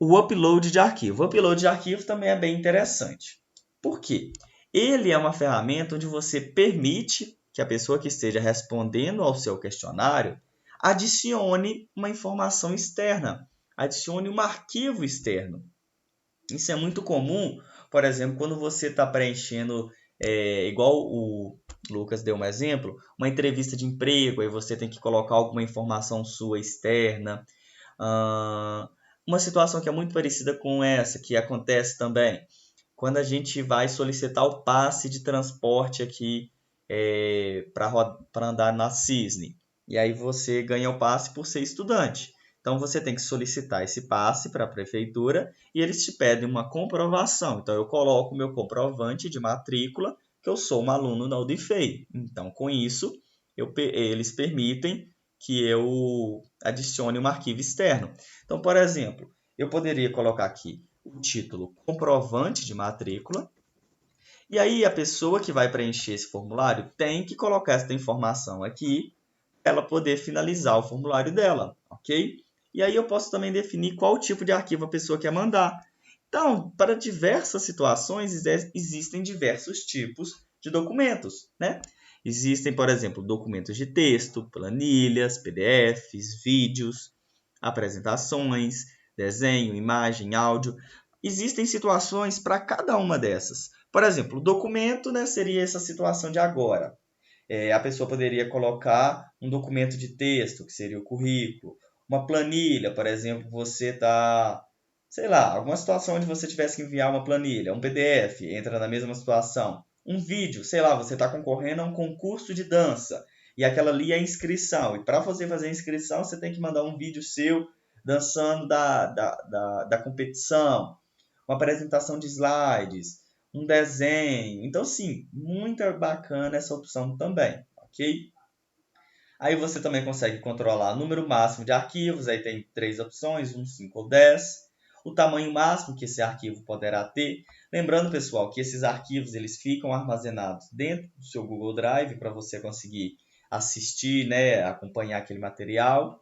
S2: o upload de arquivo. O upload de arquivo também é bem interessante. Por quê? Ele é uma ferramenta onde você permite que a pessoa que esteja respondendo ao seu questionário adicione uma informação externa, adicione um arquivo externo. Isso é muito comum, por exemplo, quando você está preenchendo, igual o Lucas deu um exemplo, uma entrevista de emprego, aí você tem que colocar alguma informação sua externa. Uma situação que é muito parecida com essa, que acontece também, quando a gente vai solicitar o passe de transporte aqui para andar na Cisne. E aí você ganha o passe por ser estudante. Então você tem que solicitar esse passe para a prefeitura e eles te pedem uma comprovação. Então eu coloco o meu comprovante de matrícula que eu sou um aluno da UDFEI. Então com isso eles permitem que eu adicione um arquivo externo. Então, por exemplo, eu poderia colocar aqui o título comprovante de matrícula. E aí a pessoa que vai preencher esse formulário tem que colocar essa informação aqui para ela poder finalizar o formulário dela, ok? E aí eu posso também definir qual tipo de arquivo a pessoa quer mandar. Então, para diversas situações, existem diversos tipos de documentos, né? Existem, por exemplo, documentos de texto, planilhas, PDFs, vídeos, apresentações, desenho, imagem, áudio. Existem situações para cada uma dessas. Por exemplo, o documento, né, seria essa situação de agora. A pessoa poderia colocar um documento de texto, que seria o currículo. Uma planilha, por exemplo, você está, sei lá, alguma situação onde você tivesse que enviar uma planilha, um PDF, entra na mesma situação. Um vídeo, sei lá, você está concorrendo a um concurso de dança e aquela ali é a inscrição. E para você fazer a inscrição, você tem que mandar um vídeo seu dançando da competição, uma apresentação de slides, um desenho. Então, sim, muito bacana essa opção também, ok? Aí você também consegue controlar o número máximo de arquivos, aí tem 3 opções, 1, 5 ou 10. O tamanho máximo que esse arquivo poderá ter. Lembrando, pessoal, que esses arquivos eles ficam armazenados dentro do seu Google Drive para você conseguir assistir, né, acompanhar aquele material.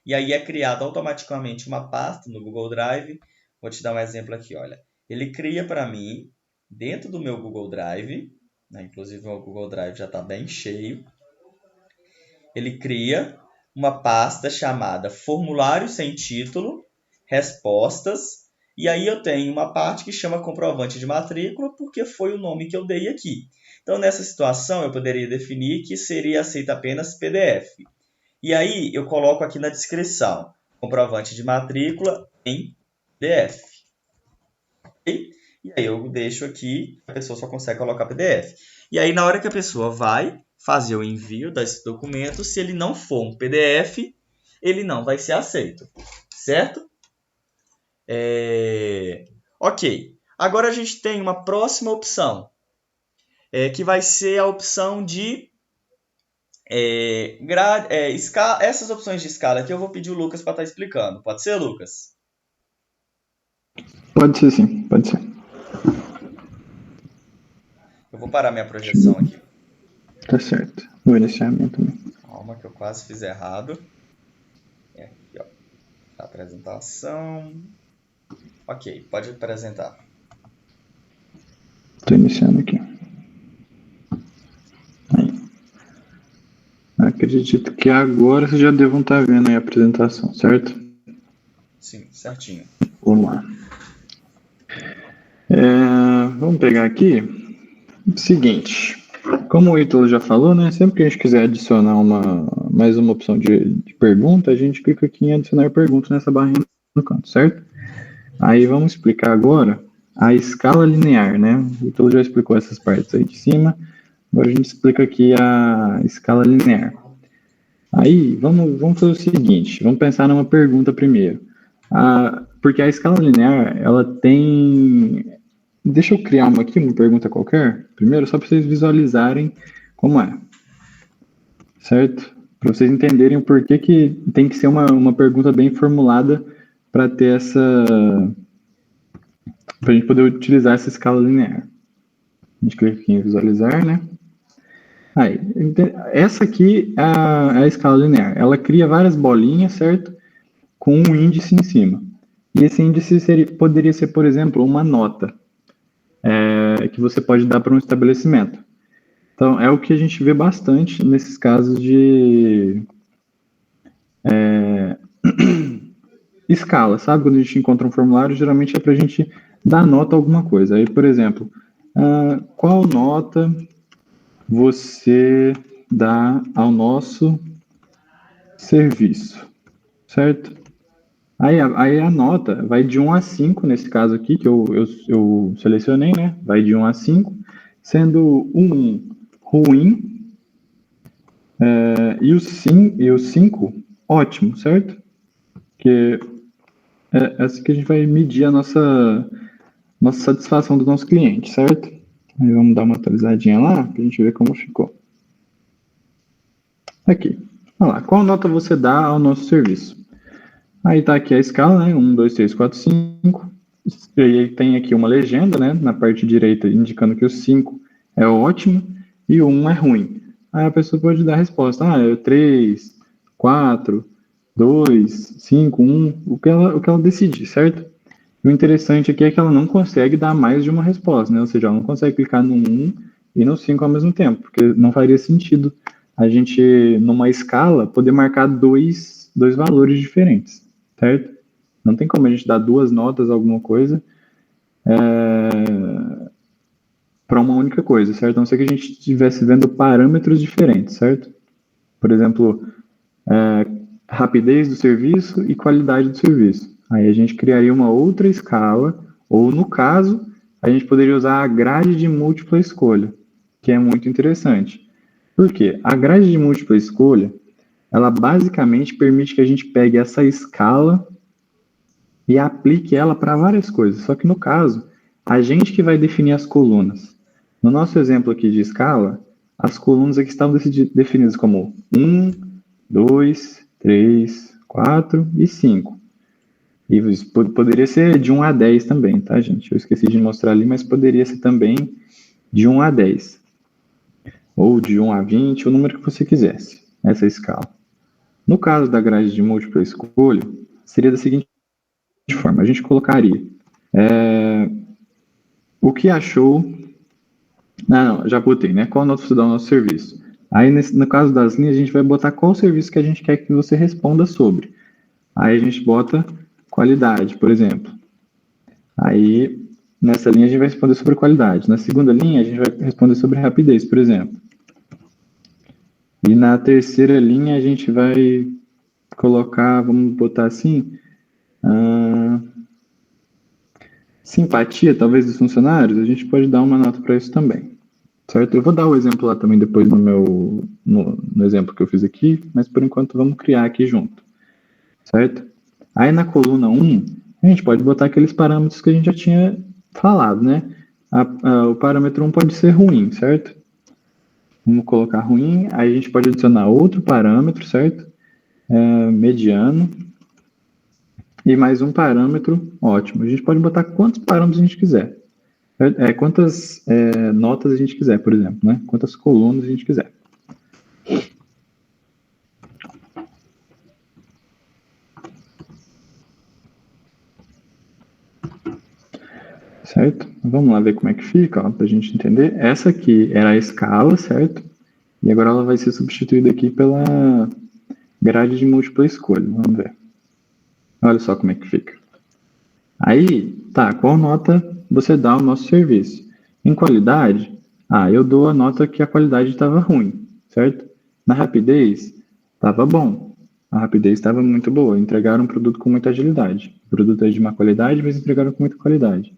S2: E aí é criada automaticamente uma pasta no Google Drive. Vou te dar um exemplo aqui, olha. Ele cria para mim, dentro do meu Google Drive, né, inclusive o meu Google Drive já está bem cheio, ele cria uma pasta chamada Formulário Sem Título, Respostas, e aí eu tenho uma parte que chama Comprovante de Matrícula, porque foi o nome que eu dei aqui. Então, nessa situação, eu poderia definir que seria aceito apenas PDF. E aí, eu coloco aqui na descrição, comprovante de matrícula em PDF. Okay? E aí, eu deixo aqui, a pessoa só consegue colocar PDF. E aí, na hora que a pessoa vai fazer o envio desse documento, se ele não for um PDF, ele não vai ser aceito. Certo? Ok. Agora, a gente tem uma próxima opção, que vai ser a opção de Essas opções de escala aqui eu vou pedir o Lucas para estar explicando. Pode ser, Lucas?
S4: Pode ser sim, pode ser.
S2: Eu vou parar minha projeção aqui.
S4: Tá certo. Vou iniciar a minha também.
S2: Calma que eu quase fiz errado. Aqui, ó. Apresentação. Ok, pode apresentar.
S4: Estou iniciando aqui. Aí. Acredito que agora vocês já devam estar vendo aí a apresentação, certo?
S2: Sim, certinho.
S4: Vamos lá. Vamos pegar aqui. Seguinte. Como o Ítalo já falou, né? Sempre que a gente quiser adicionar mais uma opção de pergunta, a gente clica aqui em adicionar pergunta nessa barrinha no canto, certo? Aí vamos explicar agora a escala linear, né? O Ítalo já explicou essas partes aí de cima. Agora a gente explica aqui a escala linear. Aí, vamos fazer o seguinte, vamos pensar numa pergunta primeiro. Porque a escala linear, ela tem... Deixa eu criar uma pergunta qualquer, primeiro, só para vocês visualizarem como é. Certo? Para vocês entenderem o porquê que tem que ser uma pergunta bem formulada para ter para a gente poder utilizar essa escala linear. A gente clica aqui em visualizar, né? Aí, essa aqui é a escala linear. Ela cria várias bolinhas, certo? Com um índice em cima. E esse índice poderia ser, por exemplo, uma nota que você pode dar para um estabelecimento. Então, é o que a gente vê bastante nesses casos de escala, sabe? Quando a gente encontra um formulário, geralmente é para a gente dar nota a alguma coisa. Aí, por exemplo, qual nota você dá ao nosso serviço, certo? Aí a nota vai de 1 a 5, nesse caso aqui, que eu selecionei, né? Vai de 1 a 5, sendo o 1 ruim e o 5 ótimo, certo? Que é assim que a gente vai medir a nossa satisfação do nosso cliente, certo? Aí vamos dar uma atualizadinha lá, para a gente ver como ficou. Aqui. Olha lá, qual nota você dá ao nosso serviço? Aí tá aqui a escala, né? 1, 2, 3, 4, 5. E aí tem aqui uma legenda, né? Na parte direita, indicando que o 5 é ótimo e o 1 é ruim. Aí a pessoa pode dar a resposta. É 3, 4, 2, 5, 1. O que ela decidir, certo? E o interessante aqui é que ela não consegue dar mais de uma resposta, né? Ou seja, ela não consegue clicar no 1 e no 5 ao mesmo tempo, porque não faria sentido a gente, numa escala, poder marcar dois valores diferentes, certo? Não tem como a gente dar duas notas a alguma coisa para uma única coisa, certo? A não ser que a gente estivesse vendo parâmetros diferentes, certo? Por exemplo, rapidez do serviço e qualidade do serviço. Aí a gente criaria uma outra escala, ou no caso, a gente poderia usar a grade de múltipla escolha, que é muito interessante. Por quê? A grade de múltipla escolha, ela basicamente permite que a gente pegue essa escala e aplique ela para várias coisas. Só que no caso, a gente que vai definir as colunas. No nosso exemplo aqui de escala, as colunas aqui estavam definidas como 1, 2, 3, 4 e 5. E isso poderia ser de 1 a 10 também, tá, gente? Eu esqueci de mostrar ali, mas poderia ser também de 1 a 10. Ou de 1 a 20, o número que você quisesse, essa escala. No caso da grade de múltipla escolha, seria da seguinte forma: a gente colocaria o que achou... Não, já botei, né? Qual nota você dá ao nosso serviço? Aí, no caso das linhas, a gente vai botar qual serviço que a gente quer que você responda sobre. Aí a gente bota qualidade, por exemplo. Aí, nessa linha, a gente vai responder sobre qualidade. Na segunda linha, a gente vai responder sobre rapidez, por exemplo. E na terceira linha, a gente vai colocar, vamos botar assim, simpatia, talvez, dos funcionários. A gente pode dar uma nota para isso também, certo? Eu vou dar o exemplo lá também depois no exemplo que eu fiz aqui, mas por enquanto vamos criar aqui junto, certo? Aí na coluna 1, a gente pode botar aqueles parâmetros que a gente já tinha falado, né? O parâmetro 1 pode ser ruim, certo? Vamos colocar ruim, aí a gente pode adicionar outro parâmetro, certo? Mediano. E mais um parâmetro, ótimo. A gente pode botar quantos parâmetros a gente quiser. Quantas notas a gente quiser, por exemplo, né? Quantas colunas a gente quiser. Certo? Vamos lá ver como é que fica, para a gente entender. Essa aqui era a escala, certo? E agora ela vai ser substituída aqui pela grade de múltipla escolha. Vamos ver. Olha só como é que fica. Aí, tá, qual nota você dá ao nosso serviço? Em qualidade, eu dou a nota que a qualidade estava ruim, certo? Na rapidez, estava bom. A rapidez estava muito boa. Entregaram um produto com muita agilidade. O produto é de má qualidade, mas entregaram com muita qualidade.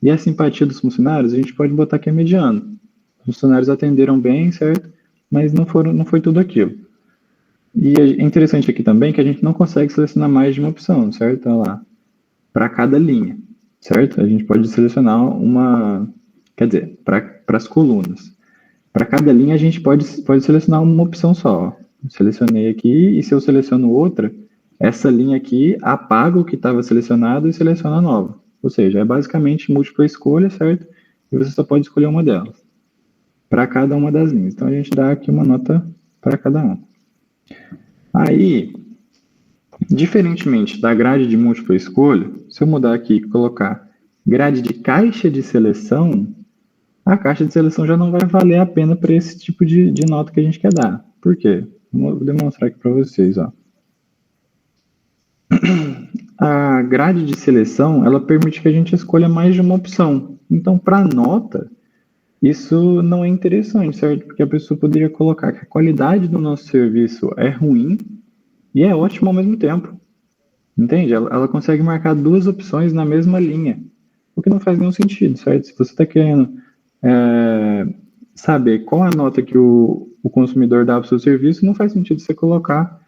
S4: E a simpatia dos funcionários, a gente pode botar que é mediano. Os funcionários atenderam bem, certo? Mas não foi tudo aquilo. E é interessante aqui também que a gente não consegue selecionar mais de uma opção, certo? Olha lá. Para cada linha, certo? A gente pode selecionar para as colunas. Para cada linha, a gente pode selecionar uma opção só. Selecionei aqui, e se eu seleciono outra, essa linha aqui apaga o que estava selecionado e seleciona a nova. Ou seja, é basicamente múltipla escolha, certo? E você só pode escolher uma delas, para cada uma das linhas. Então, a gente dá aqui uma nota para cada uma. Aí, diferentemente da grade de múltipla escolha, se eu mudar aqui e colocar grade de caixa de seleção, a caixa de seleção já não vai valer a pena para esse tipo de nota que a gente quer dar. Por quê? Vou demonstrar aqui para vocês. Ó. A grade de seleção, ela permite que a gente escolha mais de uma opção. Então, para nota, isso não é interessante, certo? Porque a pessoa poderia colocar que a qualidade do nosso serviço é ruim e é ótimo ao mesmo tempo. Entende? Ela consegue marcar duas opções na mesma linha, o que não faz nenhum sentido, certo? Se você está querendo saber qual a nota que o consumidor dá para o seu serviço, não faz sentido você colocar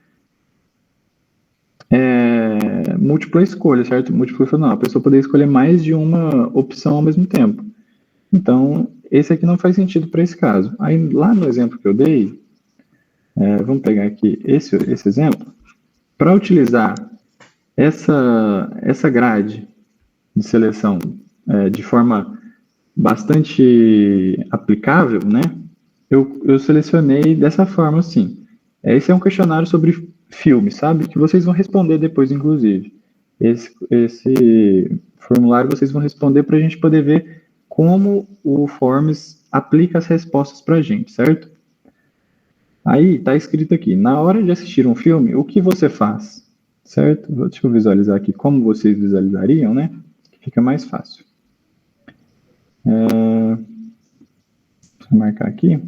S4: múltipla escolha, certo? Múltipla escolha, não, a pessoa poder escolher mais de uma opção ao mesmo tempo. Então, esse aqui não faz sentido para esse caso. Aí, lá no exemplo que eu dei, vamos pegar aqui esse exemplo, para utilizar essa grade de seleção de forma bastante aplicável, né? Eu selecionei dessa forma, assim. Esse é um questionário sobre filme, sabe? Que vocês vão responder depois, inclusive. Esse formulário vocês vão responder para a gente poder ver como o Forms aplica as respostas para a gente, certo? Aí está escrito aqui, na hora de assistir um filme, o que você faz? Certo? Deixa eu visualizar aqui como vocês visualizariam, né? Fica mais fácil. Vou marcar aqui.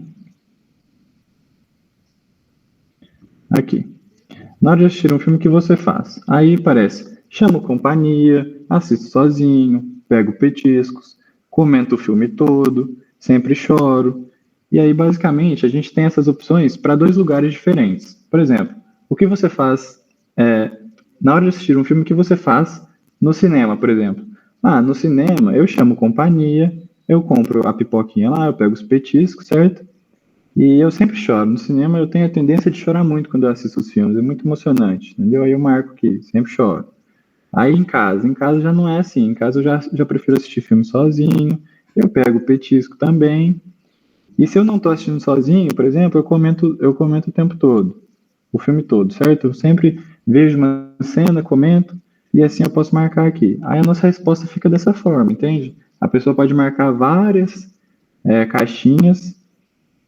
S4: Aqui. Na hora de assistir um filme, o que você faz? Aí aparece, chamo companhia, assisto sozinho, pego petiscos, comento o filme todo, sempre choro. E aí, basicamente, a gente tem essas opções para dois lugares diferentes. Por exemplo, o que você faz na hora de assistir um filme, o que você faz no cinema, por exemplo? No cinema, eu chamo companhia, eu compro a pipoquinha lá, eu pego os petiscos, certo? E eu sempre choro. No cinema, eu tenho a tendência de chorar muito quando eu assisto os filmes. É muito emocionante, entendeu? Aí eu marco aqui, sempre choro. Aí em casa já não é assim. Em casa eu já prefiro assistir filme sozinho. Eu pego o petisco também. E se eu não estou assistindo sozinho, por exemplo, eu comento o tempo todo. O filme todo, certo? Eu sempre vejo uma cena, comento, e assim eu posso marcar aqui. Aí a nossa resposta fica dessa forma, entende? A pessoa pode marcar várias caixinhas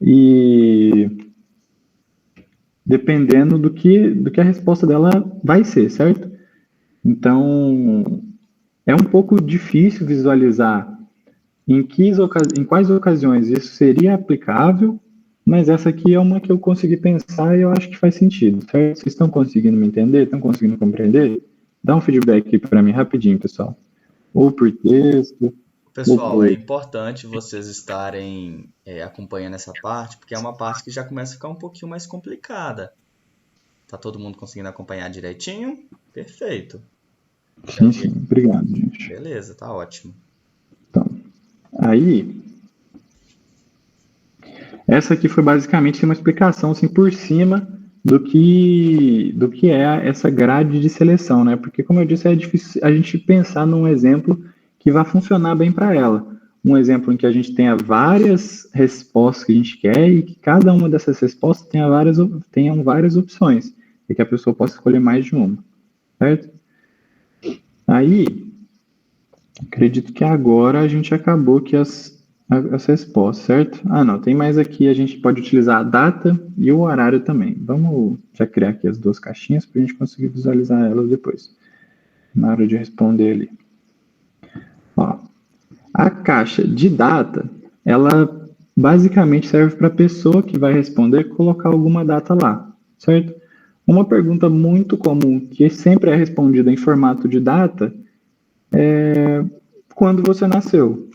S4: e dependendo do que a resposta dela vai ser, certo? Então, é um pouco difícil visualizar em quais ocasiões isso seria aplicável, mas essa aqui é uma que eu consegui pensar e eu acho que faz sentido, certo? Vocês estão conseguindo me entender? Estão conseguindo compreender? Dá um feedback aqui para mim rapidinho, pessoal. Ou por texto,
S2: Pessoal, é importante vocês estarem acompanhando essa parte, porque é uma parte que já começa a ficar um pouquinho mais complicada. Tá todo mundo conseguindo acompanhar direitinho? Perfeito.
S4: Sim, obrigado, gente.
S2: Beleza, tá ótimo.
S4: Então, aí, Essa aqui foi basicamente uma explicação assim, por cima do que é essa grade de seleção, né? Porque, como eu disse, é difícil a gente pensar num exemplo que vá funcionar bem para ela. Um exemplo em que a gente tenha várias respostas que a gente quer e que cada uma dessas respostas tenham várias opções e que a pessoa possa escolher mais de uma, certo? Aí, acredito que agora a gente acabou aqui as respostas, certo? Ah, não, tem mais aqui, a gente pode utilizar a data e o horário também. Vamos já criar aqui as duas caixinhas para a gente conseguir visualizar elas depois, na hora de responder ali. Ó, a caixa de data, ela basicamente serve para a pessoa que vai responder colocar alguma data lá, certo? Uma pergunta muito comum, que sempre é respondida em formato de data, é quando você nasceu.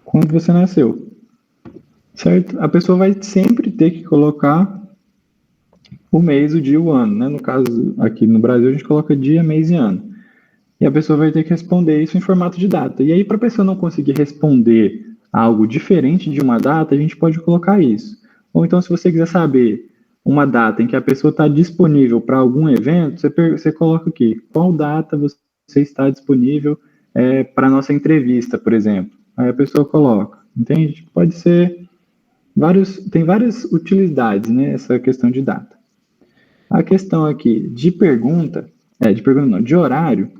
S4: Quando você nasceu, certo? A pessoa vai sempre ter que colocar o mês, o dia, o ano, né? No caso, aqui no Brasil, a gente coloca dia, mês e ano. E a pessoa vai ter que responder isso em formato de data. E aí, para a pessoa não conseguir responder algo diferente de uma data, a gente pode colocar isso. Ou então, se você quiser saber uma data em que a pessoa está disponível para algum evento, você coloca aqui, qual data você está disponível para a nossa entrevista, por exemplo. Aí a pessoa coloca, entende? Pode ser tem várias utilidades, né, essa questão de data. A questão aqui de horário,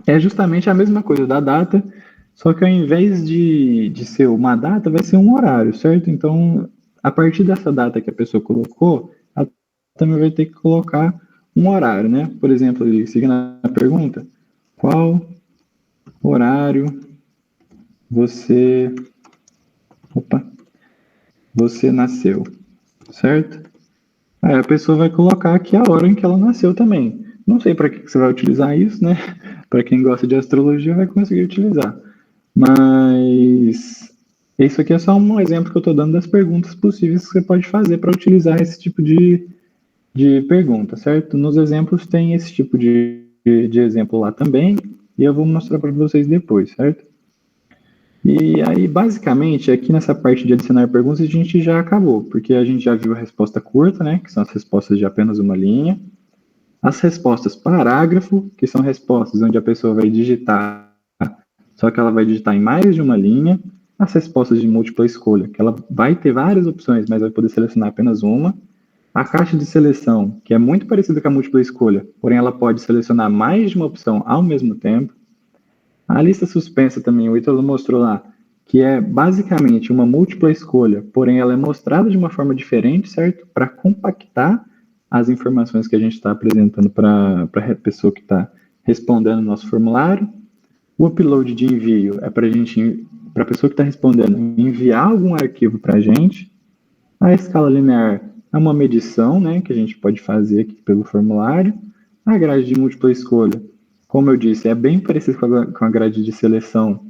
S4: é justamente a mesma coisa da data, só que ao invés de ser uma data, vai ser um horário, certo? Então, a partir dessa data que a pessoa colocou, ela também vai ter que colocar um horário, né? Por exemplo, seguindo a pergunta, qual horário você, você nasceu, certo? Aí a pessoa vai colocar aqui a hora em que ela nasceu também. Não sei para que você vai utilizar isso, né? Para quem gosta de astrologia vai conseguir utilizar. Mas isso aqui é só um exemplo que eu estou dando das perguntas possíveis que você pode fazer para utilizar esse tipo de pergunta, certo? Nos exemplos tem esse tipo de exemplo lá também, e eu vou mostrar para vocês depois, certo? E aí, basicamente, aqui nessa parte de adicionar perguntas, a gente já acabou, porque a gente já viu a resposta curta, né, que são as respostas de apenas uma linha, as respostas parágrafo, que são respostas onde a pessoa vai digitar, só que ela vai digitar em mais de uma linha, as respostas de múltipla escolha, que ela vai ter várias opções, mas vai poder selecionar apenas uma, a caixa de seleção, que é muito parecida com a múltipla escolha, porém ela pode selecionar mais de uma opção ao mesmo tempo, a lista suspensa também, o Ítalo mostrou lá, que é basicamente uma múltipla escolha, porém ela é mostrada de uma forma diferente, certo? Para compactar as informações que a gente está apresentando para a pessoa que está respondendo o nosso formulário. O upload de envio é para a pessoa que está respondendo, enviar algum arquivo para a gente. A escala linear é uma medição, né, que a gente pode fazer aqui pelo formulário. A grade de múltipla escolha, como eu disse, é bem parecido com a grade de seleção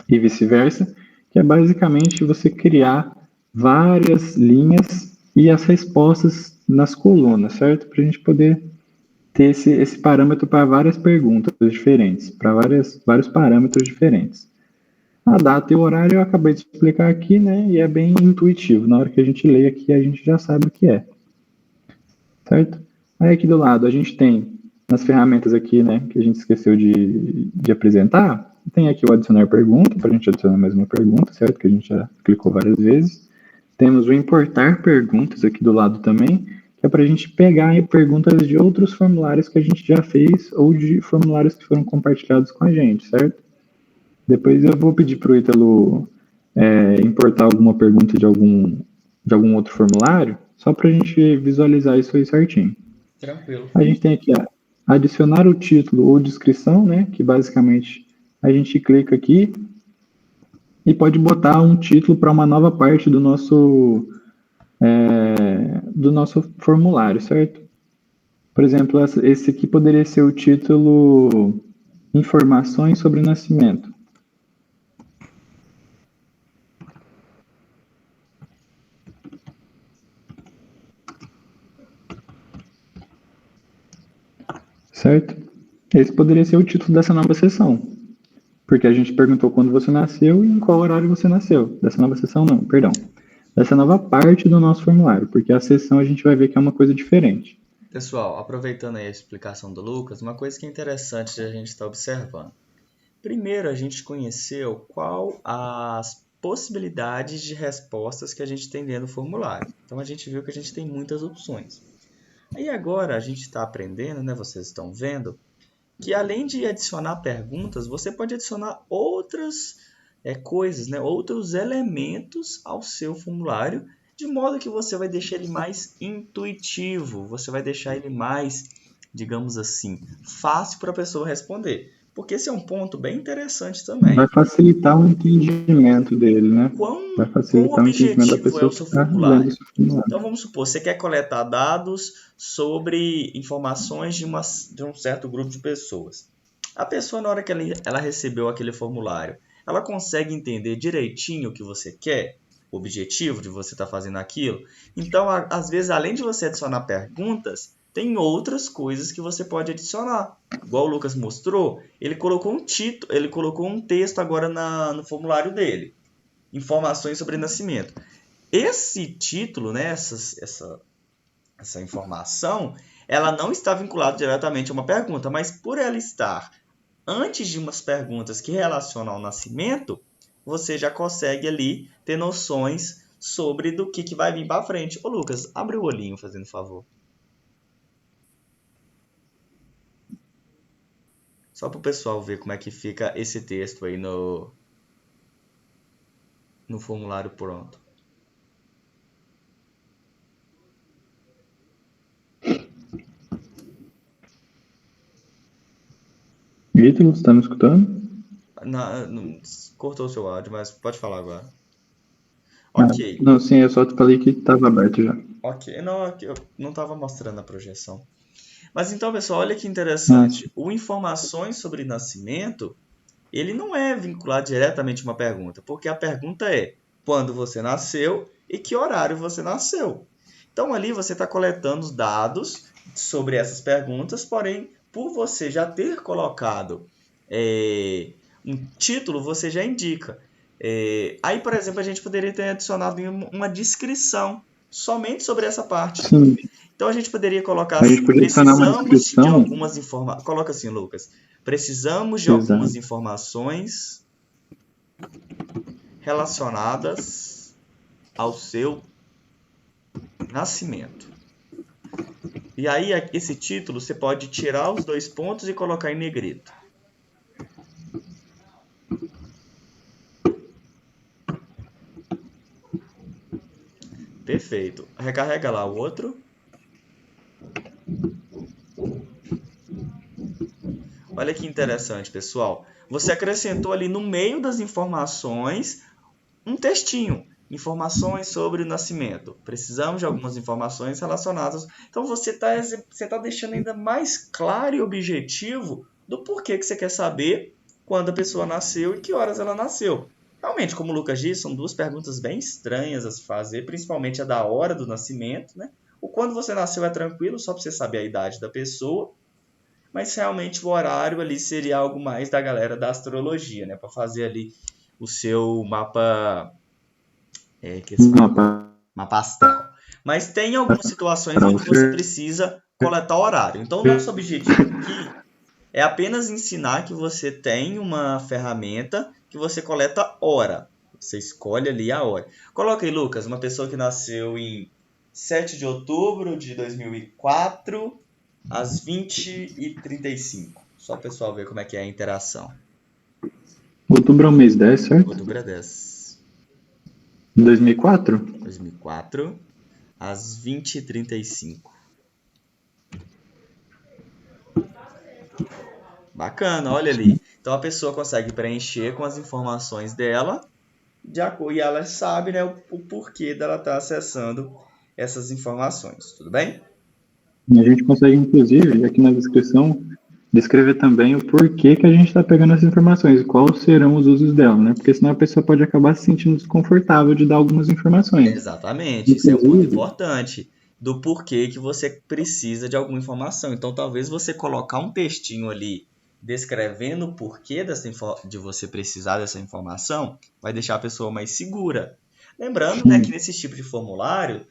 S4: e vice-versa, que é basicamente você criar várias linhas e as respostas nas colunas, certo? Para a gente poder ter esse parâmetro para várias perguntas diferentes, para vários parâmetros diferentes. A data e o horário eu acabei de explicar aqui, né? E é bem intuitivo. Na hora que a gente lê aqui, a gente já sabe o que é. Certo? Aí aqui do lado a gente tem nas ferramentas aqui, né, que a gente esqueceu de apresentar, tem aqui o adicionar pergunta, para a gente adicionar mais uma pergunta, certo? Que a gente já clicou várias vezes. Temos o importar perguntas aqui do lado também, que é para a gente pegar perguntas de outros formulários que a gente já fez ou de formulários que foram compartilhados com a gente, certo? Depois eu vou pedir para o Ítalo importar alguma pergunta de algum outro formulário, só para a gente visualizar isso aí certinho.
S2: Tranquilo.
S4: A gente tem aqui adicionar o título ou descrição, né? Que basicamente a gente clica aqui e pode botar um título para uma nova parte do nosso formulário, certo? Por exemplo, esse aqui poderia ser o título Informações sobre o Nascimento. Certo? Esse poderia ser o título dessa nova sessão. porque a gente perguntou quando você nasceu e em qual horário você nasceu. Dessa nova sessão, não, perdão. Dessa nova parte do nosso formulário, porque a sessão a gente vai ver que é uma coisa diferente.
S2: Pessoal, aproveitando aí a explicação do Lucas, uma coisa que é interessante de a gente estar observando. Primeiro, a gente conheceu qual as possibilidades de respostas que a gente tem dentro do formulário. Então, a gente viu que a gente tem muitas opções. Aí agora a gente está aprendendo, né? Vocês estão vendo, que além de adicionar perguntas, você pode adicionar outras coisas, né? Outros elementos ao seu formulário, de modo que você vai deixar ele mais intuitivo, você vai deixar ele mais, digamos assim, fácil para a pessoa responder. Porque esse é um ponto bem interessante também.
S4: Vai facilitar o entendimento dele, né? Vai
S2: Quão
S4: facilitar o entendimento da
S2: objetivo é
S4: pessoa
S2: o
S4: que
S2: seu
S4: está lendo
S2: formulário?
S4: o seu formulário.
S2: Então vamos supor, você quer coletar dados sobre informações de um certo grupo de pessoas. A pessoa, na hora que ela recebeu aquele formulário, ela consegue entender direitinho o que você quer? O objetivo de você estar fazendo aquilo? Então, às vezes, além de você adicionar perguntas, tem outras coisas que você pode adicionar. Igual o Lucas mostrou, ele colocou um título, ele colocou um texto agora no formulário dele. Informações sobre nascimento. Esse título, né, essa informação, ela não está vinculada diretamente a uma pergunta, mas por ela estar antes de umas perguntas que relacionam ao nascimento, você já consegue ali ter noções sobre do que vai vir para frente. Ô Lucas, abre o olhinho, fazendo favor. Só para o pessoal ver como é que fica esse texto aí no formulário pronto.
S4: Ítalo, você está me escutando?
S2: Não, cortou o seu áudio, mas pode falar agora. Ok.
S4: Não, sim, eu só te falei que estava aberto já.
S2: Ok, não, eu não estava mostrando a projeção. Mas então, pessoal, olha que interessante. O informações sobre nascimento, ele não é vinculado diretamente a uma pergunta, porque a pergunta é quando você nasceu e que horário você nasceu. Então, ali você está coletando os dados sobre essas perguntas, porém, por você já ter colocado um título, você já indica. Aí, por exemplo, a gente poderia ter adicionado uma descrição somente sobre essa parte.
S4: Sim.
S2: Então, a gente poderia colocar
S4: A gente podia adicionar uma descrição.
S2: De algumas informações. Coloca assim, Lucas. Precisamos de algumas informações relacionadas ao seu nascimento. E aí, esse título, você pode tirar os 2 pontos e colocar em negrito. Perfeito. Recarrega lá o outro. Olha que interessante, pessoal. Você acrescentou ali no meio das informações um textinho. Informações sobre o nascimento. Precisamos de algumas informações relacionadas. Então, você está deixando ainda mais claro e objetivo do porquê que você quer saber quando a pessoa nasceu e que horas ela nasceu. Realmente, como o Lucas disse, são 2 perguntas bem estranhas a se fazer, principalmente a da hora do nascimento, né? O quando você nasceu é tranquilo, só para você saber a idade da pessoa. Mas realmente o horário ali seria algo mais da galera da astrologia, né? Para fazer ali o seu mapa... mapa astral. Mas tem algumas situações onde você precisa coletar o horário. Então, o nosso objetivo aqui é apenas ensinar que você tem uma ferramenta que você coleta hora. Você escolhe ali a hora. Coloca aí, Lucas, uma pessoa que nasceu em 7 de outubro de 2004, às 20h35. Só o pessoal ver como é que é a interação.
S4: Outubro é o mês 10, certo?
S2: Outubro é 10.
S4: 2004?
S2: 2004, às 20h35. Bacana, olha ali. Então a pessoa consegue preencher com as informações dela e ela sabe, né, o porquê dela estar acessando essas informações. Tudo bem?
S4: E a gente consegue, inclusive, aqui na descrição, descrever também o porquê que a gente está pegando essas informações e quais serão os usos dela, né? Porque senão a pessoa pode acabar se sentindo desconfortável de dar algumas informações.
S2: Exatamente, isso é um ponto importante do porquê que você precisa de alguma informação. Então, talvez você colocar um textinho ali descrevendo o porquê de você precisar dessa informação, vai deixar a pessoa mais segura. Lembrando, né, que nesse tipo de formulário,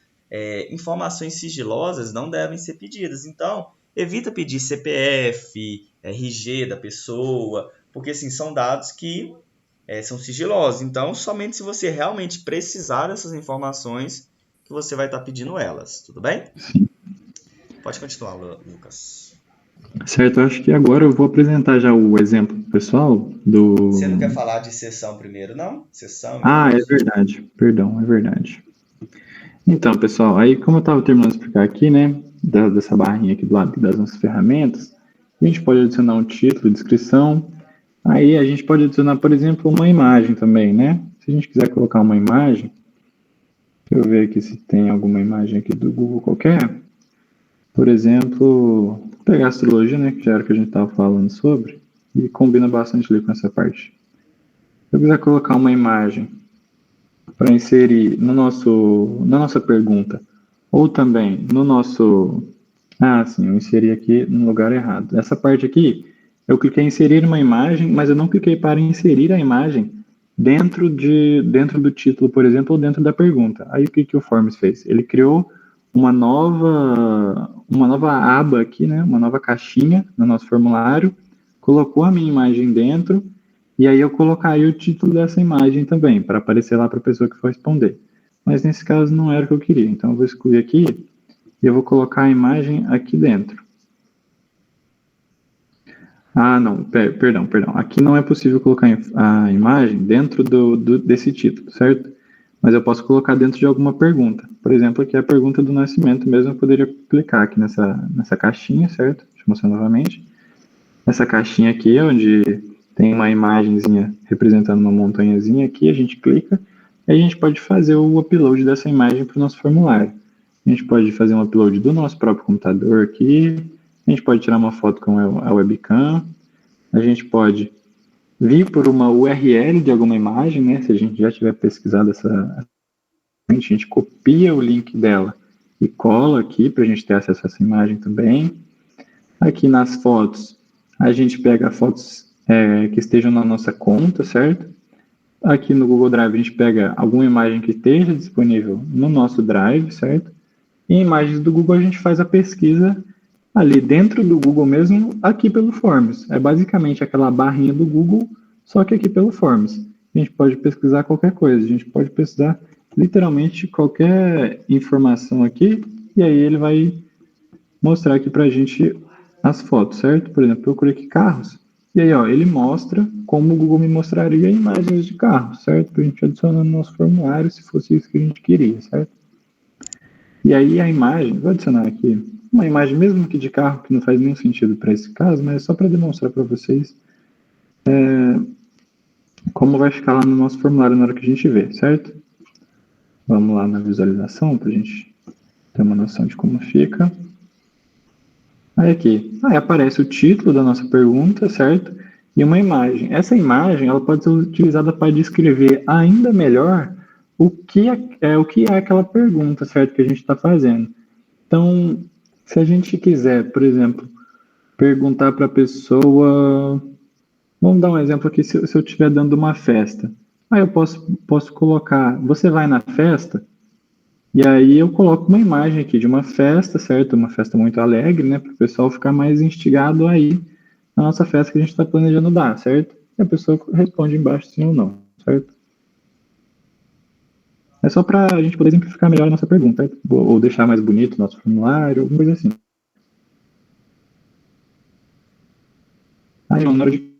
S2: informações sigilosas não devem ser pedidas. Então, evita pedir CPF, RG da pessoa, porque assim, são dados que são sigilosos. Então, somente se você realmente precisar dessas informações que você vai estar pedindo elas. Tudo bem?
S4: Sim.
S2: Pode continuar, Lucas.
S4: Certo, eu acho que agora eu vou apresentar já o exemplo pessoal do...
S2: Você não quer falar de sessão primeiro, não? Sessão
S4: Ah, é
S2: e uso?
S4: verdade. Perdão, é verdade. Então, pessoal, aí como eu estava terminando de explicar aqui, né, dessa barrinha aqui do lado das nossas ferramentas, a gente pode adicionar um título, descrição, aí a gente pode adicionar, por exemplo, uma imagem também, né? Se a gente quiser colocar uma imagem, deixa eu ver aqui se tem alguma imagem aqui do Google qualquer. Por exemplo, vou pegar a astrologia, né, que já era o que a gente estava falando sobre, e combina bastante ali com essa parte. Se eu quiser colocar uma imagem para inserir no na nossa pergunta, ou também no nosso... Ah, sim, eu inseri aqui no lugar errado. Essa parte aqui, eu cliquei em inserir uma imagem, mas eu não cliquei para inserir a imagem dentro do título, por exemplo, ou dentro da pergunta. Aí o que que o Forms fez? Ele criou uma nova aba aqui, né? Uma nova caixinha no nosso formulário, colocou a minha imagem dentro, e aí eu colocaria o título dessa imagem também, para aparecer lá para a pessoa que for responder. Mas nesse caso não era o que eu queria, então eu vou excluir aqui e eu vou colocar a imagem aqui dentro. Ah, não, perdão. Aqui não é possível colocar a imagem dentro desse título, certo? Mas eu posso colocar dentro de alguma pergunta. Por exemplo, aqui é a pergunta do nascimento mesmo, eu poderia clicar aqui nessa caixinha, certo? Deixa eu mostrar novamente. Essa caixinha aqui, onde tem uma imagenzinha representando uma montanhazinha aqui, a gente clica e a gente pode fazer o upload dessa imagem para o nosso formulário. A gente pode fazer um upload do nosso próprio computador aqui, a gente pode tirar uma foto com a webcam, a gente pode vir por uma URL de alguma imagem, né? Se a gente já tiver pesquisado a gente copia o link dela e cola aqui para a gente ter acesso a essa imagem também. Aqui nas fotos, a gente pega fotos que estejam na nossa conta, certo? Aqui no Google Drive, a gente pega alguma imagem que esteja disponível no nosso Drive, certo? E em imagens do Google, a gente faz a pesquisa ali dentro do Google mesmo, aqui pelo Forms. É basicamente aquela barrinha do Google, só que aqui pelo Forms. A gente pode pesquisar qualquer coisa, a gente pode pesquisar literalmente qualquer informação aqui, e aí ele vai mostrar aqui para a gente as fotos, certo? Por exemplo, eu procurei aqui carros, e aí ó, ele mostra como o Google me mostraria imagens de carros, certo? Para a gente adicionar no nosso formulário, se fosse isso que a gente queria, certo? E aí a imagem, vou adicionar aqui uma imagem mesmo que de carro, que não faz nenhum sentido para esse caso, mas é só para demonstrar para vocês como vai ficar lá no nosso formulário na hora que a gente vê, certo? Vamos lá na visualização para a gente ter uma noção de como fica. Aí aqui, aí aparece o título da nossa pergunta, certo? E uma imagem. Essa imagem, ela pode ser utilizada para descrever ainda melhor o que é aquela pergunta, certo? Que a gente está fazendo. Então, se a gente quiser, por exemplo, perguntar para a pessoa, vamos dar um exemplo aqui, se eu estiver dando uma festa. Aí eu posso colocar, você vai na festa? E aí eu coloco uma imagem aqui de uma festa, certo? Uma festa muito alegre, né? Para o pessoal ficar mais instigado aí na nossa festa que a gente está planejando dar, certo? E a pessoa responde embaixo sim ou não, certo? É só para a gente poder exemplificar melhor a nossa pergunta, certo? Ou deixar mais bonito o nosso formulário, alguma coisa assim. Aí, na hora de...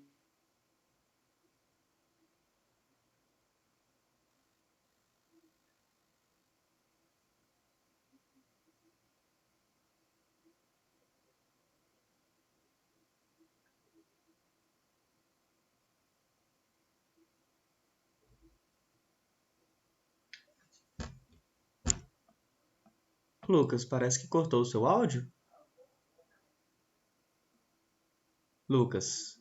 S2: Lucas, parece que cortou o seu áudio. Lucas.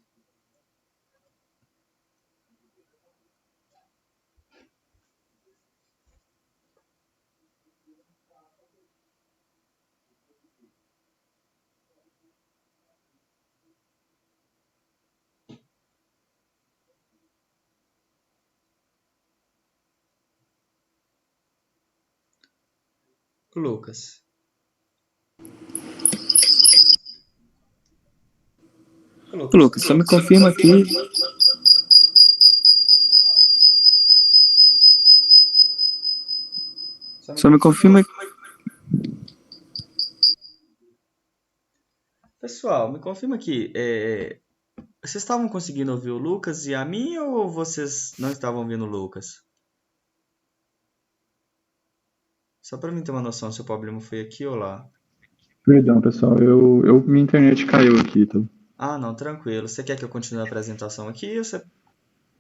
S2: Lucas.
S5: Lucas, só me confirma aqui. Só me confirma.
S2: Pessoal, me confirma aqui. Vocês estavam conseguindo ouvir o Lucas e a mim ou vocês não estavam ouvindo o Lucas? Só para mim ter uma noção se o problema foi aqui ou lá.
S4: Perdão, pessoal, minha internet caiu aqui, tá?
S2: Ah, não, tranquilo. Você quer que eu continue a apresentação aqui ou você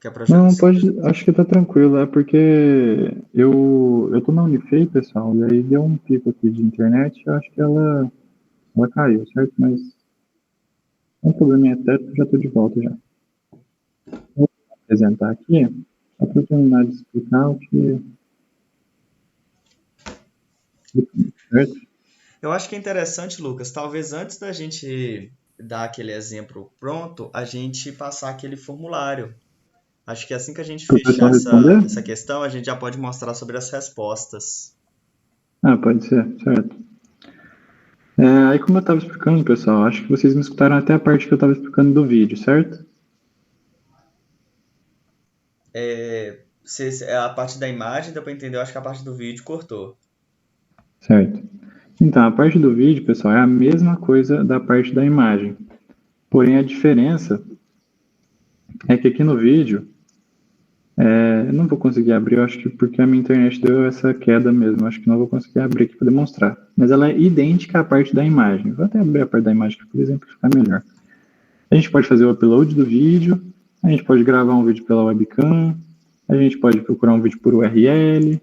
S2: quer para
S4: Não,
S2: Joyce?
S4: pode, acho que tá tranquilo, é porque eu tô na Unifei, pessoal, e aí deu um pico aqui de internet, eu acho que ela caiu, certo? Mas não probleminha técnico, já tô de volta já. Vou apresentar aqui, só para terminar de explicar o que... Certo?
S2: Eu acho que é interessante, Lucas, talvez antes da gente dar aquele exemplo pronto, a gente passar aquele formulário. Acho que assim que a gente
S4: Para o
S2: fechar
S4: pessoal responder?
S2: essa questão, a gente já pode mostrar sobre as respostas.
S4: Ah, pode ser, certo. Aí como eu estava explicando, pessoal, acho que vocês me escutaram até a parte que eu estava explicando do vídeo, certo?
S2: A parte da imagem deu para entender, eu acho que a parte do vídeo cortou.
S4: Certo. Então, a parte do vídeo, pessoal, é a mesma coisa da parte da imagem. Porém, a diferença é que aqui no vídeo, eu não vou conseguir abrir, eu acho que porque a minha internet deu essa queda mesmo, acho que não vou conseguir abrir aqui para demonstrar. Mas ela é idêntica à parte da imagem. Vou até abrir a parte da imagem aqui, por exemplo, para ficar melhor. A gente pode fazer o upload do vídeo, a gente pode gravar um vídeo pela webcam, a gente pode procurar um vídeo por URL,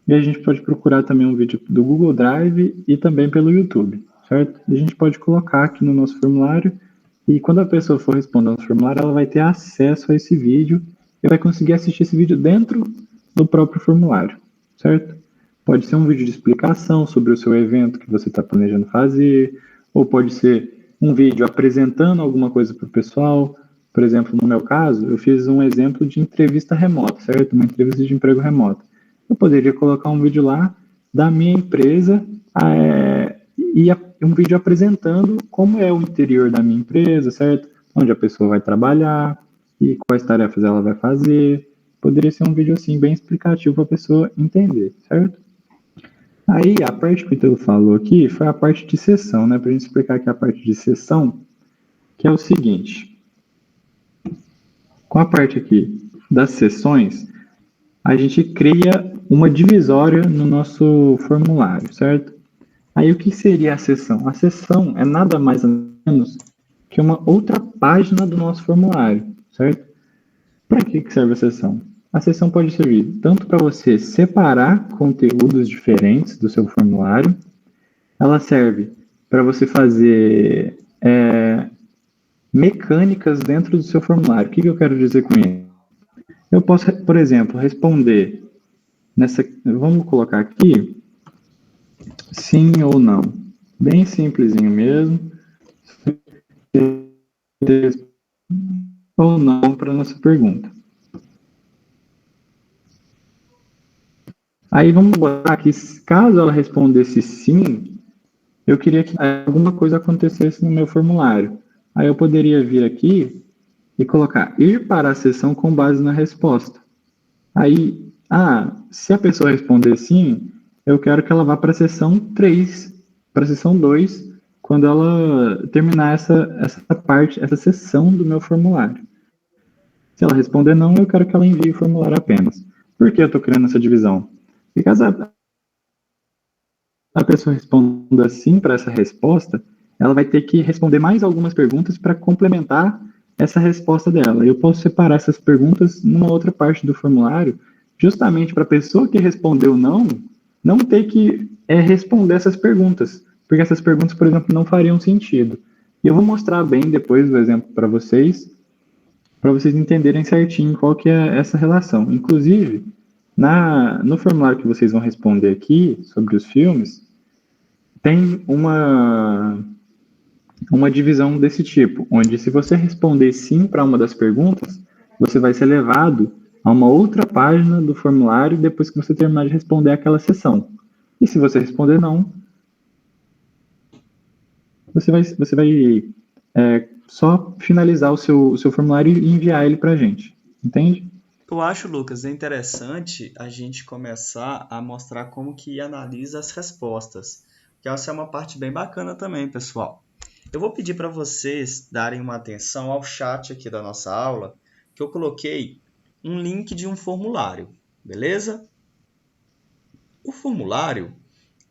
S4: e a gente pode procurar também um vídeo do Google Drive e também pelo YouTube, certo? E a gente pode colocar aqui no nosso formulário e quando a pessoa for responder no formulário, ela vai ter acesso a esse vídeo e vai conseguir assistir esse vídeo dentro do próprio formulário, certo? Pode ser um vídeo de explicação sobre o seu evento que você está planejando fazer, ou pode ser um vídeo apresentando alguma coisa para o pessoal. Por exemplo, no meu caso, eu fiz um exemplo de entrevista remota, certo? Uma entrevista de emprego remota. Eu poderia colocar um vídeo lá da minha empresa e um vídeo apresentando como é o interior da minha empresa, certo? Onde a pessoa vai trabalhar e quais tarefas ela vai fazer. Poderia ser um vídeo assim bem explicativo para a pessoa entender, certo? Aí a parte que o Ítalo falou aqui foi a parte de sessão, né? Para a gente explicar aqui a parte de sessão, que é o seguinte. Com a parte aqui das sessões, a gente cria uma divisória no nosso formulário, certo? Aí o que seria a sessão? A sessão é nada mais ou menos que uma outra página do nosso formulário, certo? Para que serve a sessão? A sessão pode servir tanto para você separar conteúdos diferentes do seu formulário, ela serve para você fazer mecânicas dentro do seu formulário. O que eu quero dizer com isso? Eu posso, por exemplo, responder vamos colocar aqui, sim ou não. Bem simplesinho mesmo. Ou não para nossa pergunta. Aí vamos botar aqui, caso ela respondesse sim, eu queria que alguma coisa acontecesse no meu formulário. Aí eu poderia vir aqui e colocar ir para a sessão com base na resposta. Aí, se a pessoa responder sim, eu quero que ela vá para a sessão 3, para a sessão 2, quando ela terminar essa sessão do meu formulário. Se ela responder não, eu quero que ela envie o formulário apenas. Por que eu estou criando essa divisão? Porque caso a pessoa responda sim para essa resposta, ela vai ter que responder mais algumas perguntas para complementar essa resposta dela. Eu posso separar essas perguntas numa outra parte do formulário, justamente para a pessoa que respondeu não ter que responder essas perguntas, porque essas perguntas, por exemplo, não fariam sentido. E eu vou mostrar bem depois o exemplo para vocês entenderem certinho qual que é essa relação. Inclusive, no formulário que vocês vão responder aqui sobre os filmes, tem uma divisão desse tipo, onde se você responder sim para uma das perguntas, você vai ser levado a uma outra página do formulário depois que você terminar de responder aquela sessão. E se você responder não, você vai só finalizar o seu formulário e enviar ele para a gente. Entende?
S2: Eu acho, Lucas, interessante a gente começar a mostrar como que analisa as respostas, que essa é uma parte bem bacana também, pessoal. Eu vou pedir para vocês darem uma atenção ao chat aqui da nossa aula, que eu coloquei um link de um formulário, beleza? O formulário,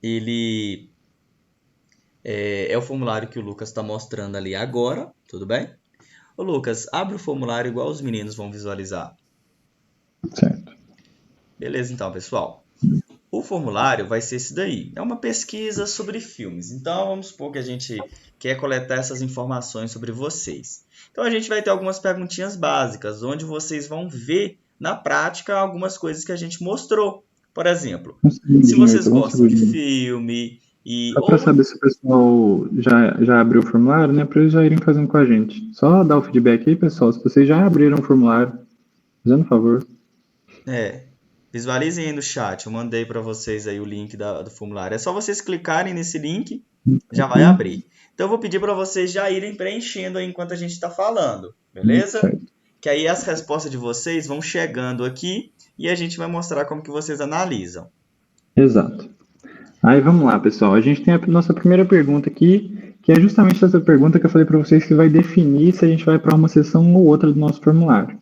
S2: ele é o formulário que o Lucas está mostrando ali agora, tudo bem? Ô Lucas, abre o formulário igual os meninos vão visualizar.
S4: Certo.
S2: Beleza, então, pessoal. O formulário vai ser esse daí. É uma pesquisa sobre filmes. Então, vamos supor que a gente quer coletar essas informações sobre vocês. Então, a gente vai ter algumas perguntinhas básicas, onde vocês vão ver na prática algumas coisas que a gente mostrou. Por exemplo, se vocês gostam de filme e...
S4: Só para saber se o pessoal já abriu o formulário, né? Para eles já irem fazendo com a gente. Só dar o feedback aí, pessoal. Se vocês já abriram o formulário, fazendo um favor.
S2: Visualizem aí no chat. Eu mandei para vocês aí o link do formulário. É só vocês clicarem nesse link, já vai abrir. Então, eu vou pedir para vocês já irem preenchendo aí enquanto a gente está falando, beleza?
S4: Certo.
S2: Que aí as respostas de vocês vão chegando aqui e a gente vai mostrar como que vocês analisam.
S4: Exato. Aí vamos lá, pessoal. A gente tem a nossa primeira pergunta aqui, que é justamente essa pergunta que eu falei para vocês que vai definir se a gente vai para uma seção ou outra do nosso formulário.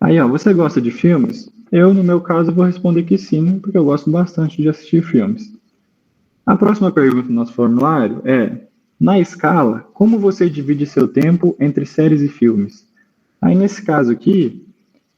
S4: Aí, ó, você gosta de filmes? Eu, no meu caso, vou responder que sim, porque eu gosto bastante de assistir filmes. A próxima pergunta do nosso formulário é: na escala, como você divide seu tempo entre séries e filmes? Aí, nesse caso aqui,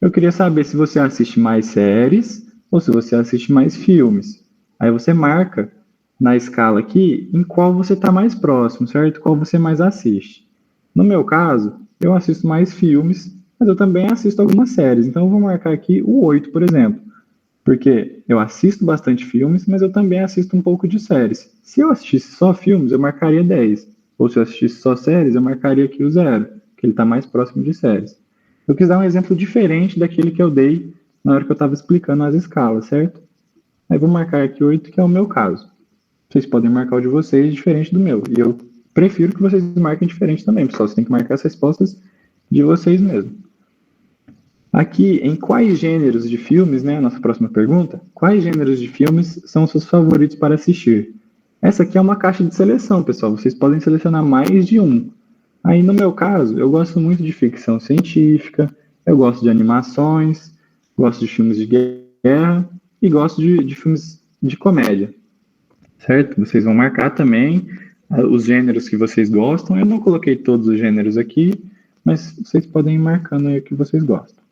S4: eu queria saber se você assiste mais séries ou se você assiste mais filmes. Aí você marca na escala aqui em qual você está mais próximo, certo? Qual você mais assiste. No meu caso, eu assisto mais filmes, mas eu também assisto algumas séries. Então eu vou marcar aqui o 8, por exemplo. Porque eu assisto bastante filmes, mas eu também assisto um pouco de séries. Se eu assistisse só filmes, eu marcaria 10. Ou se eu assistisse só séries, eu marcaria aqui o 0, que ele está mais próximo de séries. Eu quis dar um exemplo diferente daquele que eu dei na hora que eu estava explicando as escalas, certo? Aí vou marcar aqui 8, que é o meu caso. Vocês podem marcar o de vocês diferente do meu. E eu prefiro que vocês marquem diferente também, pessoal. Você tem que marcar as respostas de vocês mesmo. Aqui, em quais gêneros de filmes, né? Nossa próxima pergunta. Quais gêneros de filmes são seus favoritos para assistir? Essa aqui é uma caixa de seleção, pessoal. Vocês podem selecionar mais de um. Aí, no meu caso, eu gosto muito de ficção científica, eu gosto de animações, gosto de filmes de guerra e gosto de filmes de comédia, certo? Vocês vão marcar também os gêneros que vocês gostam. Eu não coloquei todos os gêneros aqui, mas vocês podem ir marcando aí o que vocês gostam.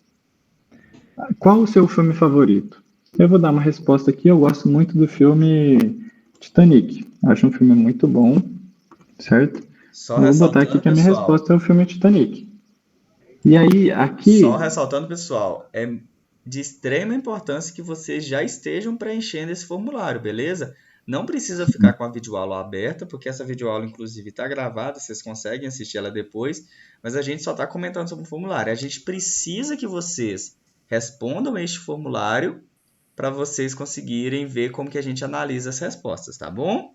S4: Qual o seu filme favorito? Eu vou dar uma resposta aqui. Eu gosto muito do filme Titanic. Acho um filme muito bom, certo?
S2: Só
S4: eu vou botar aqui que a minha resposta é o filme Titanic. E aí, aqui...
S2: Só ressaltando, pessoal, é de extrema importância que vocês já estejam preenchendo esse formulário, beleza? Não precisa ficar com a videoaula aberta, porque essa videoaula, inclusive, está gravada, vocês conseguem assistir ela depois, mas a gente só está comentando sobre o formulário. A gente precisa que vocês respondam este formulário para vocês conseguirem ver como que a gente analisa as respostas, tá bom?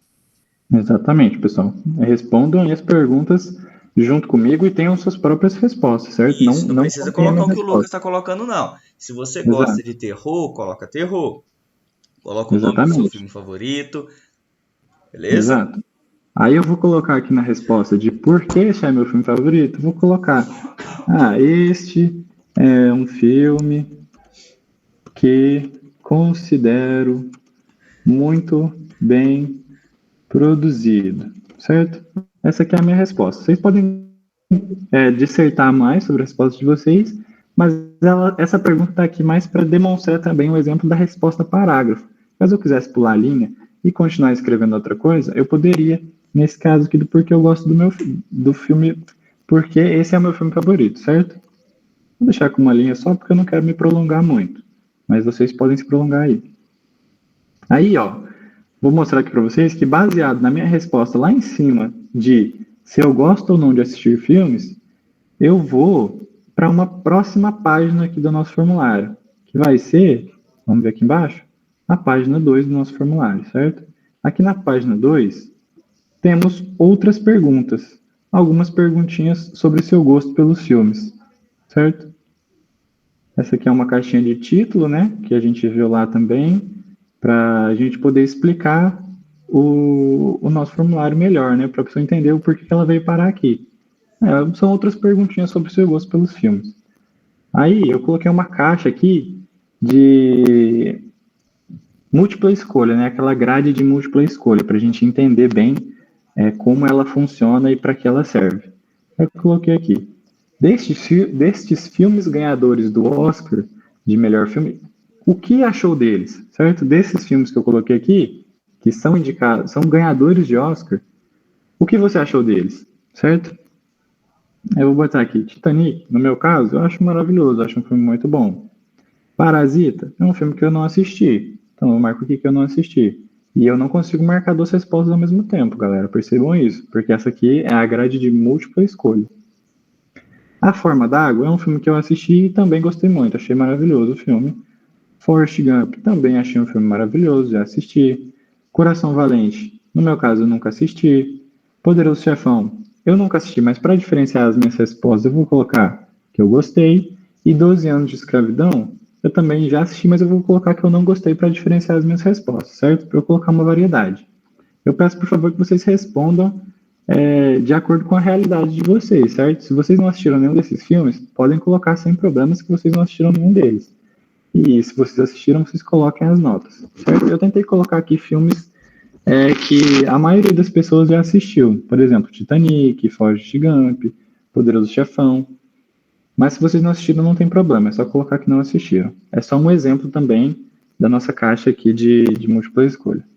S4: Exatamente, pessoal. Respondam as perguntas junto comigo e tenham suas próprias respostas, certo?
S2: Isso, não precisa colocar o que o Lucas está colocando, não. Se você gosta de terror, coloca terror. Coloca o nome do seu filme favorito. Beleza?
S4: Exato. Aí eu vou colocar aqui na resposta de por que esse é meu filme favorito, vou colocar, este é um filme que considero muito bem produzido, certo? Essa aqui é a minha resposta. Vocês podem dissertar mais sobre a resposta de vocês, mas essa pergunta está aqui mais para demonstrar também o exemplo da resposta parágrafo. Caso eu quisesse pular a linha e continuar escrevendo outra coisa, eu poderia, nesse caso aqui, do porquê eu gosto do filme, porque esse é o meu filme favorito, certo? Vou deixar com uma linha só porque eu não quero me prolongar muito, mas vocês podem se prolongar aí. Aí, ó, vou mostrar aqui para vocês que, baseado na minha resposta lá em cima de se eu gosto ou não de assistir filmes, eu vou para uma próxima página aqui do nosso formulário, que vai ser, vamos ver aqui embaixo, a página 2 do nosso formulário, certo? Aqui na página 2, temos outras perguntas, algumas perguntinhas sobre seu gosto pelos filmes, certo? Essa aqui é uma caixinha de título, né, que a gente viu lá também, para a gente poder explicar o nosso formulário melhor, né, para a pessoa entender o porquê que ela veio parar aqui. São outras perguntinhas sobre seu gosto pelos filmes. Aí eu coloquei uma caixa aqui de múltipla escolha, né, aquela grade de múltipla escolha, para a gente entender bem como ela funciona e para que ela serve. Eu coloquei aqui. Destes filmes ganhadores do Oscar de melhor filme, o que achou deles, certo? Desses filmes que eu coloquei aqui, que são indicados, são ganhadores de Oscar, o que você achou deles, certo? Eu vou botar aqui, Titanic, no meu caso, eu acho maravilhoso, eu acho um filme muito bom. Parasita é um filme que eu não assisti, então eu marco aqui que eu não assisti. E eu não consigo marcar 2 respostas ao mesmo tempo, galera, percebam isso, porque essa aqui é a grade de múltipla escolha. A Forma d'Água é um filme que eu assisti e também gostei muito, achei maravilhoso o filme. Forrest Gump, também achei um filme maravilhoso, já assisti. Coração Valente, no meu caso eu nunca assisti. Poderoso Chefão, eu nunca assisti, mas para diferenciar as minhas respostas eu vou colocar que eu gostei. E 12 Anos de Escravidão, eu também já assisti, mas eu vou colocar que eu não gostei para diferenciar as minhas respostas, certo? Para eu colocar uma variedade. Eu peço, por favor, que vocês respondam de acordo com a realidade de vocês, certo? Se vocês não assistiram nenhum desses filmes, podem colocar sem problemas que vocês não assistiram nenhum deles. E se vocês assistiram, vocês coloquem as notas, certo? Eu tentei colocar aqui filmes que a maioria das pessoas já assistiu. Por exemplo, Titanic, Forrest Gump, Poderoso Chefão. Mas se vocês não assistiram, não tem problema, é só colocar que não assistiram. É só um exemplo também da nossa caixa aqui de múltipla escolha.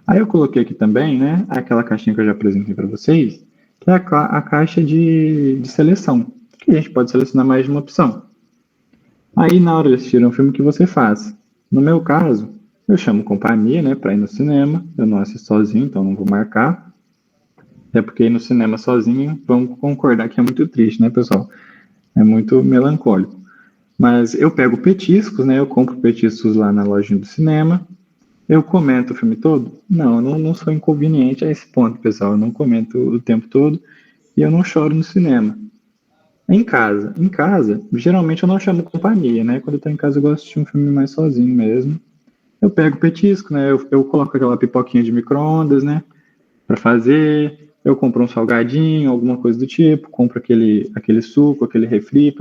S4: Aí eu coloquei aqui também, né, aquela caixinha que eu já apresentei para vocês, que é a caixa de seleção, que a gente pode selecionar mais de uma opção. Aí na hora de assistir um filme, o que você faz? No meu caso, eu chamo companhia, né, para ir no cinema, eu não assisto sozinho, então não vou marcar, até porque ir no cinema sozinho, vamos concordar que é muito triste, né, pessoal? É muito melancólico. Mas eu pego petiscos, né, eu compro petiscos lá na lojinha do cinema. Eu comento o filme todo? Não, eu não sou inconveniente a esse ponto, pessoal. Eu não comento o tempo todo e eu não choro no cinema. Em casa, geralmente eu não chamo companhia, né? Quando eu tô em casa eu gosto de assistir um filme mais sozinho mesmo. Eu pego petisco, né? Eu coloco aquela pipoquinha de micro-ondas, né? Pra fazer. Eu compro um salgadinho, alguma coisa do tipo. Compro aquele suco, aquele refri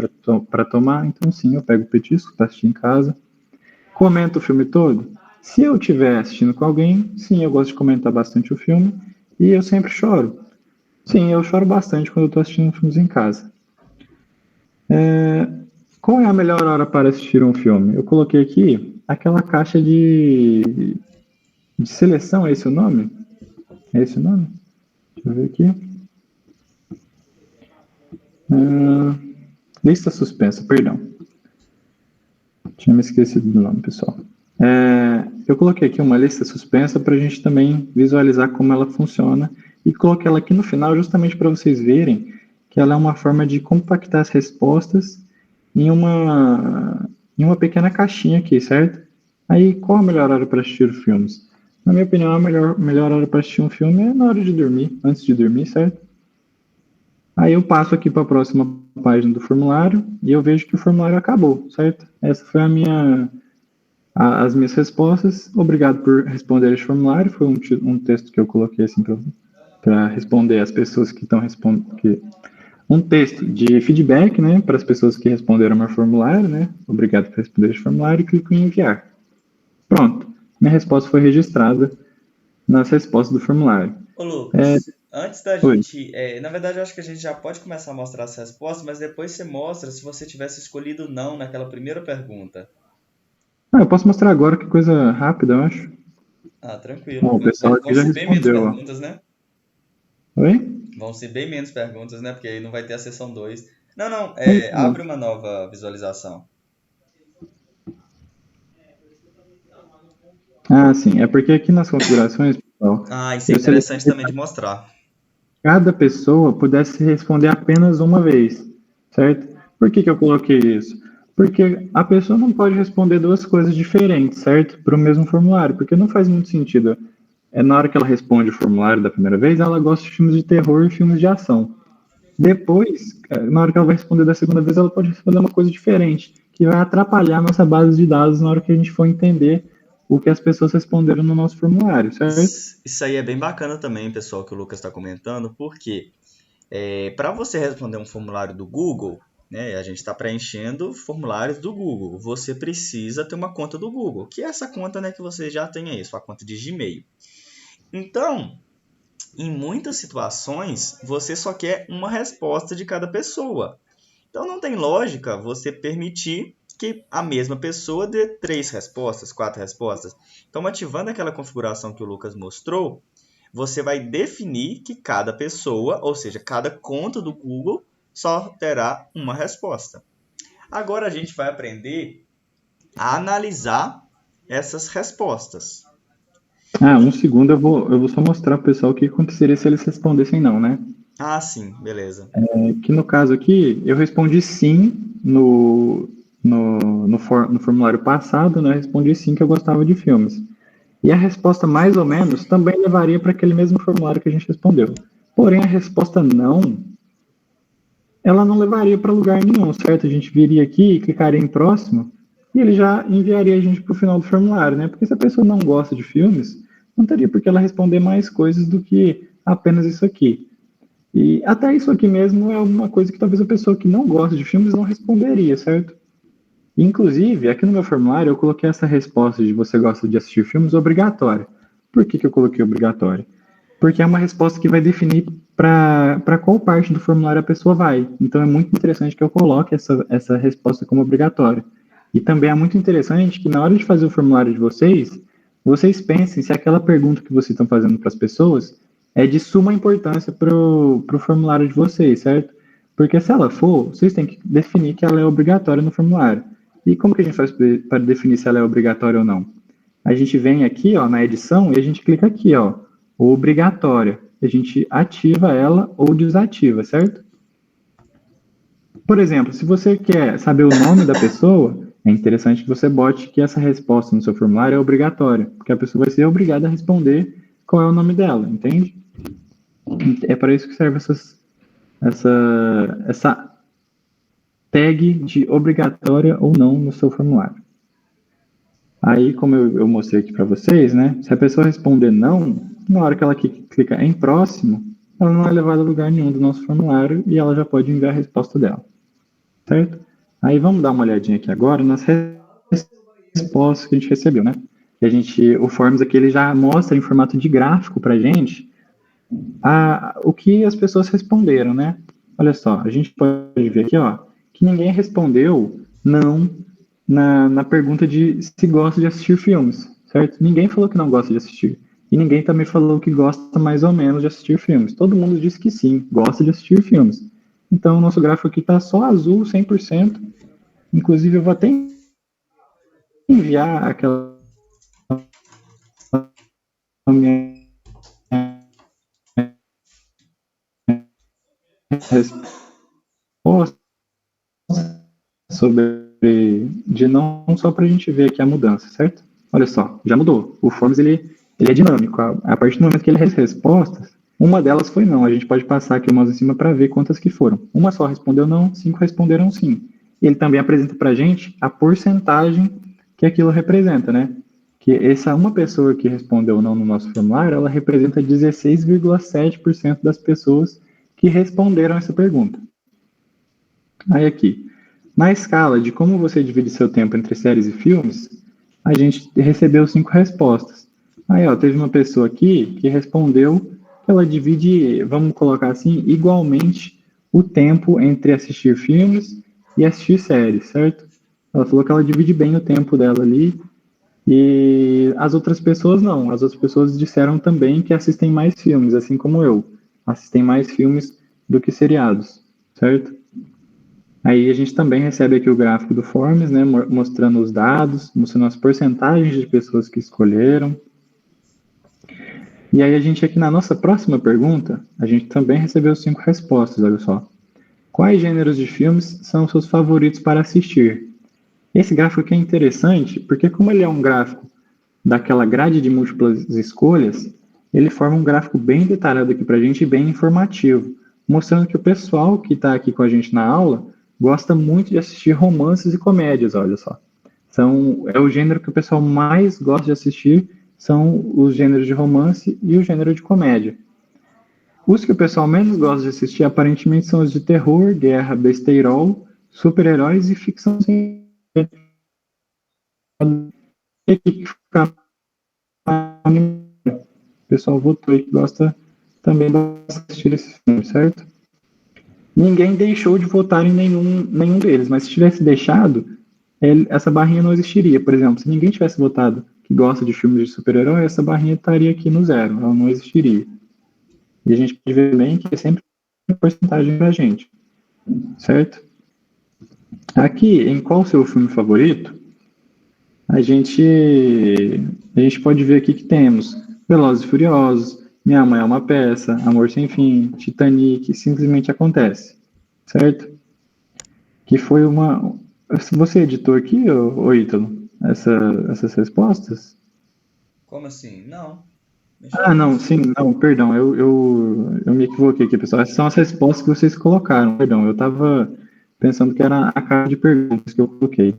S4: pra tomar. Então sim, eu pego petisco pra assistir em casa. Comento o filme todo? Se eu estiver assistindo com alguém, sim, eu gosto de comentar bastante o filme e eu sempre choro. Sim, eu choro bastante quando eu estou assistindo filmes em casa. Qual é a melhor hora para assistir um filme? Eu coloquei aqui aquela caixa de seleção, é esse o nome? É esse o nome? Deixa eu ver aqui. Lista suspensa, perdão. Tinha me esquecido do nome, pessoal. Eu coloquei aqui uma lista suspensa para a gente também visualizar como ela funciona e coloquei ela aqui no final justamente para vocês verem que ela é uma forma de compactar as respostas em uma pequena caixinha aqui, certo? Aí, qual a melhor hora para assistir filmes? Na minha opinião, a melhor hora para assistir um filme é na hora de dormir, antes de dormir, certo? Aí eu passo aqui para a próxima página do formulário e eu vejo que o formulário acabou, certo? Essa foi as minhas respostas. Obrigado por responder este formulário. Foi um texto que eu coloquei assim para responder as pessoas que estão respondendo. Um texto de feedback, né, para as pessoas que responderam meu formulário, né? Obrigado por responder este formulário e clico em enviar. Pronto. Minha resposta foi registrada nas respostas do formulário.
S2: Ô, Lucas, antes da
S4: Oi.
S2: gente... na verdade, eu acho que a gente já pode começar a mostrar as respostas, mas depois você mostra se você tivesse escolhido não naquela primeira pergunta.
S4: Eu posso mostrar agora, que coisa rápida, eu acho.
S2: Tranquilo.
S4: Bom, o pessoal aqui já
S2: Vão ser bem menos
S4: respondeu.
S2: perguntas, né?
S4: Oi?
S2: Vão ser bem menos perguntas, né? Porque aí não vai ter a sessão 2. Não. Abre uma nova visualização.
S4: Sim. É porque aqui nas configurações, pessoal,
S2: Isso é interessante também de mostrar.
S4: cada pessoa pudesse responder apenas uma vez, certo? Por que eu coloquei isso? Porque a pessoa não pode responder duas coisas diferentes, certo? Para o mesmo formulário, porque não faz muito sentido. Na hora que ela responde o formulário da primeira vez, ela gosta de filmes de terror e filmes de ação. Depois, na hora que ela vai responder da segunda vez, ela pode responder uma coisa diferente, que vai atrapalhar a nossa base de dados na hora que a gente for entender o que as pessoas responderam no nosso formulário, certo?
S2: Isso aí é bem bacana também, pessoal, que o Lucas está comentando, porque para você responder um formulário do Google, né, a gente está preenchendo formulários do Google, você precisa ter uma conta do Google, que é essa conta, né, que você já tem aí, sua conta de Gmail. Então, em muitas situações, você só quer uma resposta de cada pessoa. Então, não tem lógica você permitir que a mesma pessoa dê 3 respostas, 4 respostas. Então, ativando aquela configuração que o Lucas mostrou, você vai definir que cada pessoa, ou seja, cada conta do Google, só terá uma resposta. Agora a gente vai aprender a analisar essas respostas.
S4: Um segundo, eu vou só mostrar para o pessoal o que aconteceria se eles respondessem não, né?
S2: Ah, sim, beleza.
S4: Que no caso aqui, eu respondi sim no formulário passado, né? Eu respondi sim que eu gostava de filmes. E a resposta mais ou menos também levaria para aquele mesmo formulário que a gente respondeu. Porém, a resposta não, ela não levaria para lugar nenhum, certo? A gente viria aqui, clicaria em próximo, e ele já enviaria a gente para o final do formulário, né? Porque se a pessoa não gosta de filmes, não teria por que ela responder mais coisas do que apenas isso aqui. E até isso aqui mesmo é uma coisa que talvez a pessoa que não gosta de filmes não responderia, certo? Inclusive, aqui no meu formulário eu coloquei essa resposta de você gosta de assistir filmes obrigatória. Por que eu coloquei obrigatória? Porque é uma resposta que vai definir para qual parte do formulário a pessoa vai. Então é muito interessante que eu coloque essa resposta como obrigatória. E também é muito interessante que na hora de fazer o formulário de vocês, vocês pensem se aquela pergunta que vocês estão fazendo para as pessoas é de suma importância para o formulário de vocês, certo? Porque se ela for, vocês têm que definir que ela é obrigatória no formulário. E como que a gente faz para definir se ela é obrigatória ou não? A gente vem aqui, ó, na edição e a gente clica aqui, ó, obrigatória. A gente ativa ela ou desativa, certo? Por exemplo, se você quer saber o nome da pessoa, é interessante que você bote que essa resposta no seu formulário é obrigatória, porque a pessoa vai ser obrigada a responder qual é o nome dela, entende? É para isso que serve essa tag de obrigatória ou não no seu formulário. Aí, como eu mostrei aqui para vocês, né? Se a pessoa responder não, na hora que ela clica em próximo, ela não é levada a lugar nenhum do nosso formulário e ela já pode enviar a resposta dela, certo? Aí vamos dar uma olhadinha aqui agora nas respostas que a gente recebeu, né? O Forms aqui ele já mostra em formato de gráfico para a gente o que as pessoas responderam, né? Olha só, a gente pode ver aqui, ó, que ninguém respondeu não na pergunta de se gosta de assistir filmes, certo? Ninguém falou que não gosta de assistir. E ninguém também falou que gosta mais ou menos de assistir filmes. Todo mundo disse que sim, gosta de assistir filmes. Então, o nosso gráfico aqui está só azul, 100%. Inclusive, eu vou até enviar aquela minha resposta sobre de não só para a gente ver aqui a mudança, certo? Olha só, já mudou. O Forms ele é dinâmico. A partir do momento que ele recebe respostas, uma delas foi não. A gente pode passar aqui o mouse em cima para ver quantas que foram. Uma só respondeu não, 5 responderam sim. E ele também apresenta para a gente a porcentagem que aquilo representa, né? Que essa uma pessoa que respondeu não no nosso formulário, ela representa 16,7% das pessoas que responderam essa pergunta. Aí aqui, na escala de como você divide seu tempo entre séries e filmes, a gente recebeu 5 respostas. Aí, ó, teve uma pessoa aqui que respondeu que ela divide, vamos colocar assim, igualmente o tempo entre assistir filmes e assistir séries, certo? Ela falou que ela divide bem o tempo dela ali, e as outras pessoas não. As outras pessoas disseram também que assistem mais filmes, assim como eu. Assistem mais filmes do que seriados, certo? Aí a gente também recebe aqui o gráfico do Forms, né, mostrando os dados, mostrando as porcentagens de pessoas que escolheram. E aí a gente aqui na nossa próxima pergunta, a gente também recebeu 5 respostas, olha só. Quais gêneros de filmes são seus favoritos para assistir? Esse gráfico aqui é interessante porque como ele é um gráfico daquela grade de múltiplas escolhas, ele forma um gráfico bem detalhado aqui para a gente e bem informativo, mostrando que o pessoal que está aqui com a gente na aula gosta muito de assistir romances e comédias, olha só. É o gênero que o pessoal mais gosta de assistir, são os gêneros de romance e o gênero de comédia. Os que o pessoal menos gosta de assistir, aparentemente, são os de terror, guerra, besteirol, super-heróis e ficção científica. O pessoal votou aí que gosta também de assistir esse filme, certo? Ninguém deixou de votar em nenhum deles, mas se tivesse deixado, essa barrinha não existiria. Por exemplo, se ninguém tivesse votado que gosta de filmes de super-herói, essa barrinha estaria aqui no zero, ela não existiria. E a gente pode ver bem que é sempre uma porcentagem da gente, certo? Aqui, em qual o seu filme favorito, a gente pode ver aqui que temos Velozes e Furiosos, Minha Mãe é uma Peça, Amor Sem Fim, Titanic, Simplesmente Acontece, certo? Que foi uma... Você editou aqui, ô Ítalo, essas respostas?
S2: Como assim? Não.
S4: Não, sim, não, perdão, eu me equivoquei aqui, pessoal. Essas são as respostas que vocês colocaram, perdão, eu estava pensando que era a caixa de perguntas que eu coloquei.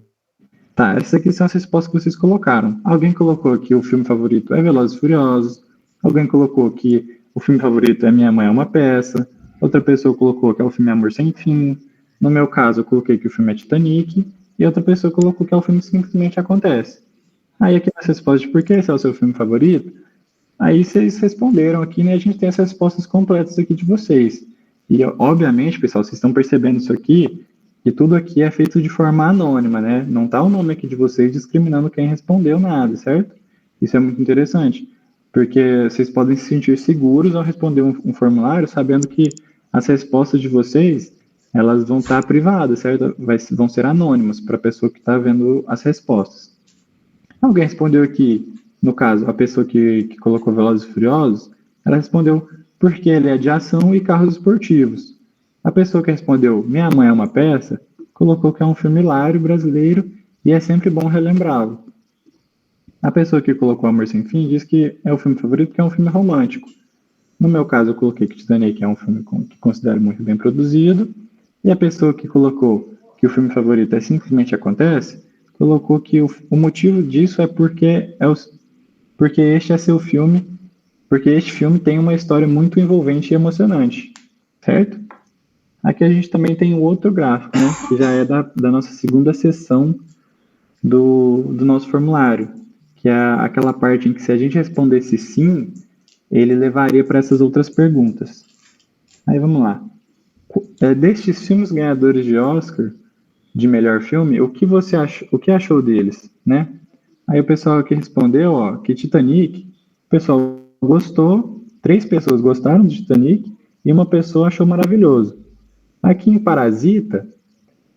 S4: Tá, essas aqui são as respostas que vocês colocaram. Alguém colocou que o filme favorito é Velozes e Furiosos, alguém colocou que o filme favorito é Minha Mãe é uma Peça, outra pessoa colocou que é o filme Amor Sem Fim, no meu caso eu coloquei que o filme é Titanic, e outra pessoa colocou que é o filme Simplesmente Acontece. Aí aqui nas respostas de por que esse é o seu filme favorito, aí vocês responderam aqui, né? A gente tem as respostas completas aqui de vocês. E, obviamente, pessoal, vocês estão percebendo isso aqui, que tudo aqui é feito de forma anônima, né? Não está o nome aqui de vocês discriminando quem respondeu nada, certo? Isso é muito interessante, porque vocês podem se sentir seguros ao responder um formulário, sabendo que as respostas de vocês, elas vão estar privadas, certo? Vão ser anônimas para a pessoa que está vendo as respostas. Alguém respondeu aqui, no caso, a pessoa que colocou Velozes e Furiosos, ela respondeu porque ele é de ação e carros esportivos. A pessoa que respondeu Minha Mãe é uma Peça, colocou que é um filme hilário brasileiro e é sempre bom relembrá-lo. A pessoa que colocou Amor Sem Fim diz que é o filme favorito porque é um filme romântico. No meu caso, eu coloquei que Titanic é um filme que considero muito bem produzido. E a pessoa que colocou que o filme favorito é Simplesmente Acontece, colocou que o motivo disso é porque este é seu filme, porque este filme tem uma história muito envolvente e emocionante, certo? Aqui a gente também tem um outro gráfico, né, que já é da nossa segunda sessão do nosso formulário, que é aquela parte em que se a gente respondesse sim, ele levaria para essas outras perguntas. Aí vamos lá. Destes filmes ganhadores de Oscar, de melhor filme, o que achou deles, né? Aí o pessoal aqui respondeu, ó, que Titanic, o pessoal gostou, 3 pessoas gostaram de Titanic e uma pessoa achou maravilhoso. Aqui em Parasita,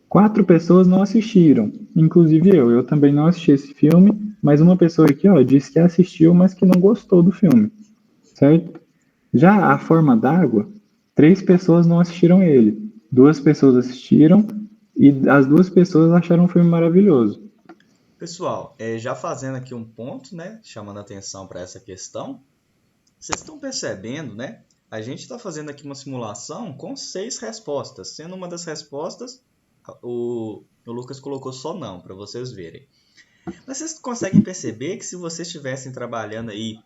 S4: 4 pessoas não assistiram, inclusive eu também não assisti esse filme, mas uma pessoa aqui, ó, disse que assistiu, mas que não gostou do filme, certo? Já A Forma d'Água, 3 pessoas não assistiram ele, 2 pessoas assistiram e as 2 pessoas acharam o filme maravilhoso.
S2: Pessoal, já fazendo aqui um ponto, né, chamando atenção para essa questão, vocês estão percebendo, né? A gente está fazendo aqui uma simulação com 6 respostas, sendo uma das respostas, o Lucas colocou só não, para vocês verem. Mas vocês conseguem perceber que se vocês estivessem trabalhando aí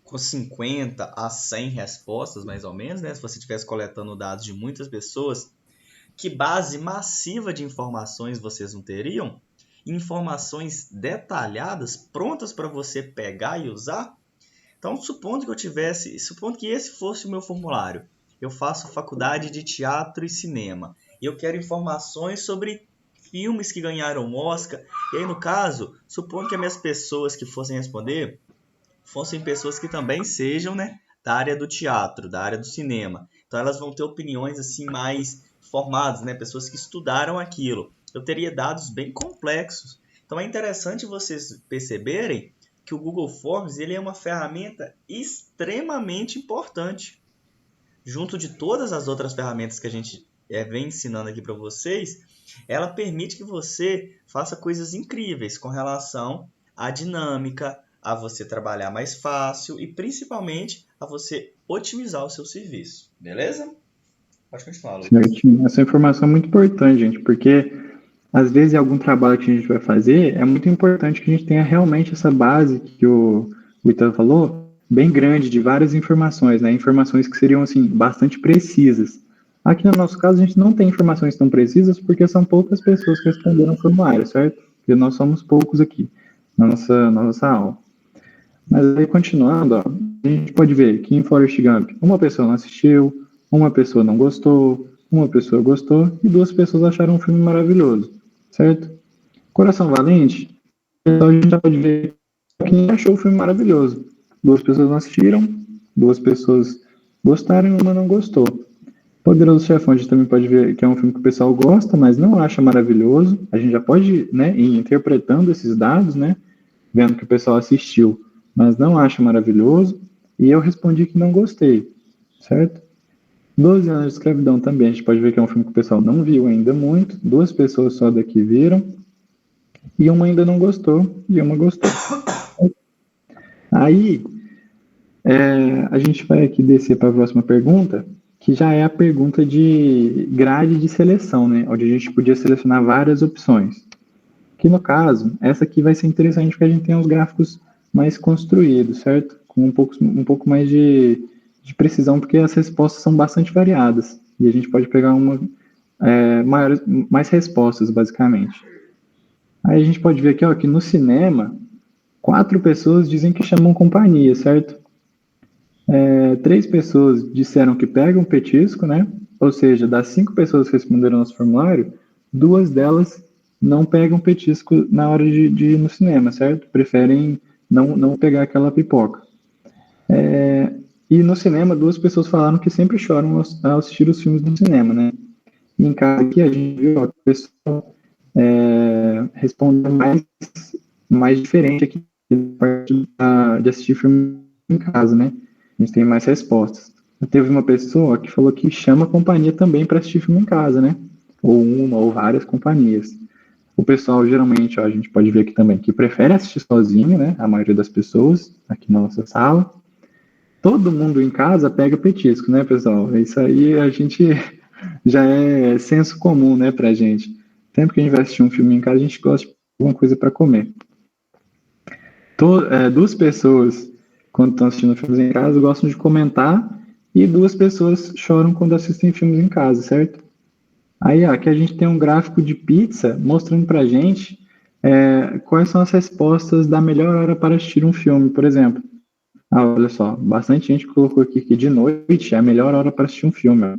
S2: com 50 a 100 respostas, mais ou menos, né? Se você estivesse coletando dados de muitas pessoas, que base massiva de informações vocês não teriam? Informações detalhadas, prontas para você pegar e usar? Então, supondo que esse fosse o meu formulário, eu faço faculdade de teatro e cinema, e eu quero informações sobre filmes que ganharam Oscar, e aí no caso, supondo que as minhas pessoas que fossem responder fossem pessoas que também sejam, né, da área do teatro, da área do cinema. Então elas vão ter opiniões assim mais formadas, né, pessoas que estudaram aquilo. Eu teria dados bem complexos. Então é interessante vocês perceberem que o Google Forms ele é uma ferramenta extremamente importante. Junto de todas as outras ferramentas que a gente vem ensinando aqui para vocês, ela permite que você faça coisas incríveis com relação à dinâmica, a você trabalhar mais fácil e principalmente a você otimizar o seu serviço. Beleza? Pode continuar, Lucas.
S4: Certinho. Essa informação é muito importante, gente, porque às vezes em algum trabalho que a gente vai fazer, é muito importante que a gente tenha realmente essa base que o Ítalo falou, bem grande, de várias informações, né? Informações que seriam, assim, bastante precisas. Aqui no nosso caso, a gente não tem informações tão precisas porque são poucas pessoas que responderam o formulário, certo? Porque nós somos poucos aqui na nossa aula. Mas aí, continuando, ó, a gente pode ver que em Forrest Gump, uma pessoa não assistiu, uma pessoa não gostou, uma pessoa gostou e 2 pessoas acharam um filme maravilhoso, certo? Coração Valente, então a gente já pode ver quem achou o filme maravilhoso. 2 pessoas não assistiram, 2 pessoas gostaram e uma não gostou. Poderoso Chefão, a gente também pode ver que é um filme que o pessoal gosta, mas não acha maravilhoso. A gente já pode, né, ir interpretando esses dados, né, vendo que o pessoal assistiu, mas não acha maravilhoso, e eu respondi que não gostei, certo? 12 anos de escravidão também, a gente pode ver que é um filme que o pessoal não viu ainda muito, 2 pessoas só daqui viram, e uma ainda não gostou, e uma gostou. Aí, a gente vai aqui descer para a próxima pergunta, que já é a pergunta de grade de seleção, né? Onde a gente podia selecionar várias opções. Que no caso, essa aqui vai ser interessante porque a gente tem os gráficos mais construídos, certo? Com um pouco mais de precisão, porque as respostas são bastante variadas. E a gente pode pegar mais respostas, basicamente. Aí a gente pode ver aqui, ó, que no cinema, 4 pessoas dizem que chamam companhia, certo? 3 pessoas disseram que pegam petisco, né? Ou seja, das 5 pessoas que responderam ao nosso formulário, 2 delas não pegam petisco na hora de ir no cinema, certo? Preferem não pegar aquela pipoca. E no cinema, 2 pessoas falaram que sempre choram ao assistir os filmes no cinema, né? E em casa aqui, a gente viu a pessoa respondendo mais diferente aqui de assistir filme em casa, né? A gente tem mais respostas. Teve uma pessoa que falou que chama companhia também para assistir filme em casa, né? Ou uma ou várias companhias. O pessoal, geralmente, ó, a gente pode ver aqui também, que prefere assistir sozinho, né? A maioria das pessoas aqui na nossa sala. Todo mundo em casa pega petisco, né, pessoal? Isso aí a gente já é senso comum, né, pra gente. Sempre que a gente vai assistir um filme em casa, a gente gosta de alguma coisa para comer. 2 pessoas, quando estão assistindo filmes em casa, gostam de comentar e 2 pessoas choram quando assistem filmes em casa, certo? Aí, ó, aqui a gente tem um gráfico de pizza mostrando pra gente quais são as respostas da melhor hora para assistir um filme, por exemplo. Olha só, bastante gente colocou aqui que de noite é a melhor hora para assistir um filme.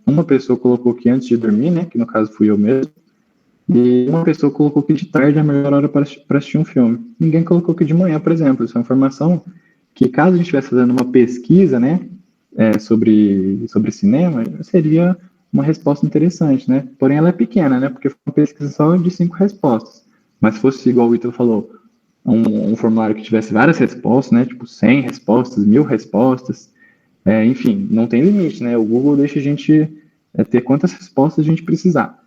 S4: Uma pessoa colocou que antes de dormir, né, que no caso fui eu mesmo, e uma pessoa colocou que de tarde é a melhor hora para assistir um filme. Ninguém colocou que de manhã, por exemplo. Isso é uma informação que, caso a gente estivesse fazendo uma pesquisa, né, sobre cinema, seria uma resposta interessante, né? Porém, ela é pequena, né, porque foi uma pesquisa só de 5 respostas. Mas se fosse, igual o Ítalo falou, um formulário que tivesse várias respostas, né, tipo 100 respostas, 1000 respostas, enfim, não tem limite, né? O Google deixa a gente ter quantas respostas a gente precisar.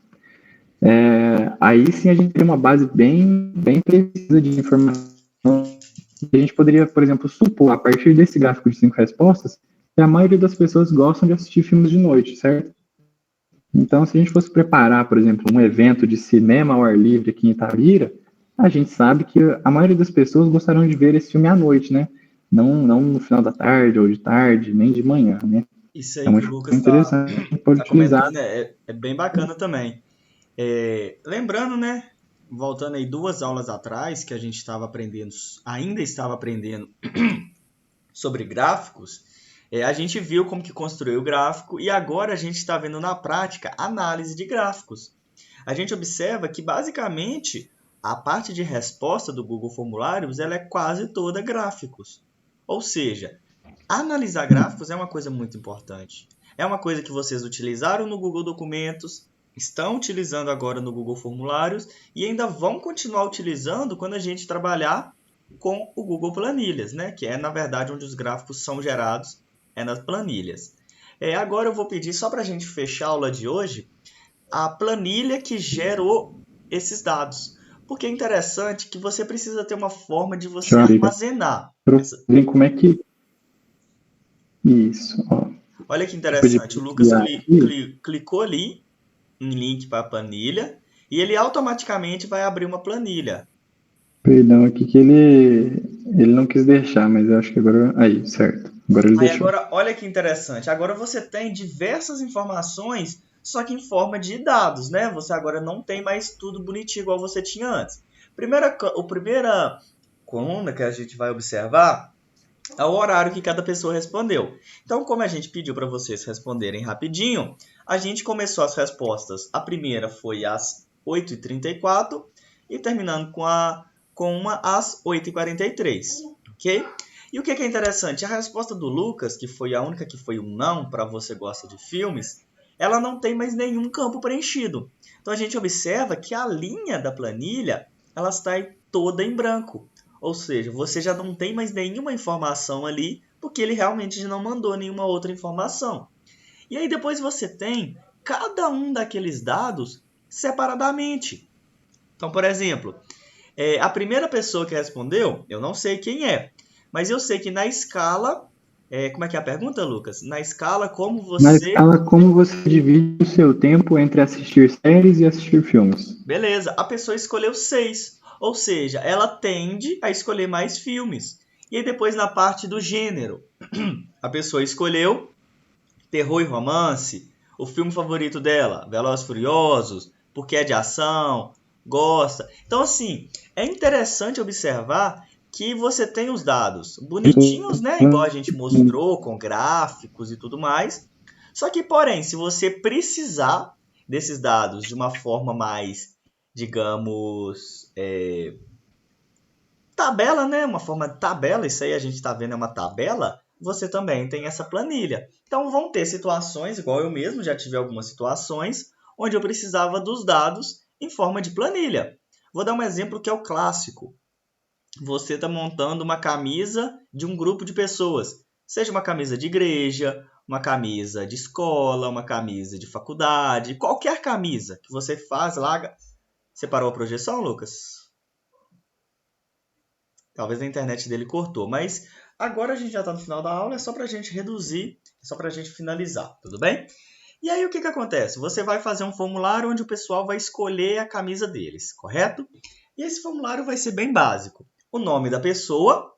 S4: Aí sim a gente tem uma base bem precisa de informação. A gente poderia, por exemplo, supor, a partir desse gráfico de 5 respostas, que a maioria das pessoas gostam de assistir filmes de noite, certo? Então, se a gente fosse preparar, por exemplo, um evento de cinema ao ar livre aqui em Itabira, a gente sabe que a maioria das pessoas gostarão de ver esse filme à noite, né? Não no final da tarde ou de tarde, nem de manhã, né?
S2: Isso aí
S4: É
S2: que
S4: muito
S2: o Lucas
S4: interessante, pode utilizar.
S2: comentando é bem bacana também. Lembrando, né? Voltando aí 2 aulas atrás, que a gente ainda estava aprendendo sobre gráficos, a gente viu como que construiu o gráfico e agora a gente está vendo na prática análise de gráficos. A gente observa que basicamente a parte de resposta do Google Formulários ela é quase toda gráficos. Ou seja, analisar gráficos é uma coisa muito importante. É uma coisa que vocês utilizaram no Google Documentos, estão utilizando agora no Google Formulários e ainda vão continuar utilizando quando a gente trabalhar com o Google Planilhas, né? Que é, na verdade, onde os gráficos são gerados, nas planilhas. Agora eu vou pedir, só para a gente fechar a aula de hoje, a planilha que gerou esses dados. Porque é interessante que você precisa ter uma forma de você armazenar.
S4: Ver como é que... Isso, ó.
S2: Olha que interessante, o Lucas clicou ali em link para a planilha e ele automaticamente vai abrir uma planilha.
S4: Perdão, aqui que ele não quis deixar, mas eu acho que agora... Aí, certo. Agora ele deixou.
S2: Agora, olha que interessante. Agora você tem diversas informações, só que em forma de dados, né? Você agora não tem mais tudo bonitinho igual você tinha antes. Primeira coluna que a gente vai observar é o horário que cada pessoa respondeu. Então, como a gente pediu para vocês responderem rapidinho, a gente começou as respostas. A primeira foi às 8h34 e terminando com uma às 8h43, ok? E o que é interessante? A resposta do Lucas, que foi a única que foi um não para você gosta de filmes, ela não tem mais nenhum campo preenchido. Então, a gente observa que a linha da planilha ela está toda em branco. Ou seja, você já não tem mais nenhuma informação ali, porque ele realmente não mandou nenhuma outra informação. E aí depois você tem cada um daqueles dados separadamente. Então, por exemplo, a primeira pessoa que respondeu, eu não sei quem é, mas eu sei que na escala... como é que é a pergunta, Lucas? Na escala, como você
S4: divide o seu tempo entre assistir séries e assistir filmes.
S2: Beleza, a pessoa escolheu 6. Ou seja, ela tende a escolher mais filmes. E aí depois na parte do gênero, a pessoa escolheu terror e romance, o filme favorito dela, Velozes e Furiosos, porque é de ação, gosta. Então assim, é interessante observar que você tem os dados bonitinhos, né? Igual a gente mostrou, com gráficos e tudo mais. Só que, porém, se você precisar desses dados de uma forma mais, digamos, tabela, né? Uma forma de tabela, isso aí a gente está vendo é uma tabela, você também tem essa planilha. Então, vão ter situações, igual eu mesmo, já tive algumas situações, onde eu precisava dos dados em forma de planilha. Vou dar um exemplo que é o clássico. Você está montando uma camisa de um grupo de pessoas, seja uma camisa de igreja, uma camisa de escola, uma camisa de faculdade, qualquer camisa que você faz lá. Você parou a projeção, Lucas? Talvez a internet dele cortou, mas agora a gente já está no final da aula, é só para a gente reduzir, é só para a gente finalizar, tudo bem? E aí o que acontece? Você vai fazer um formulário onde o pessoal vai escolher a camisa deles, correto? E esse formulário vai ser bem básico. O nome da pessoa,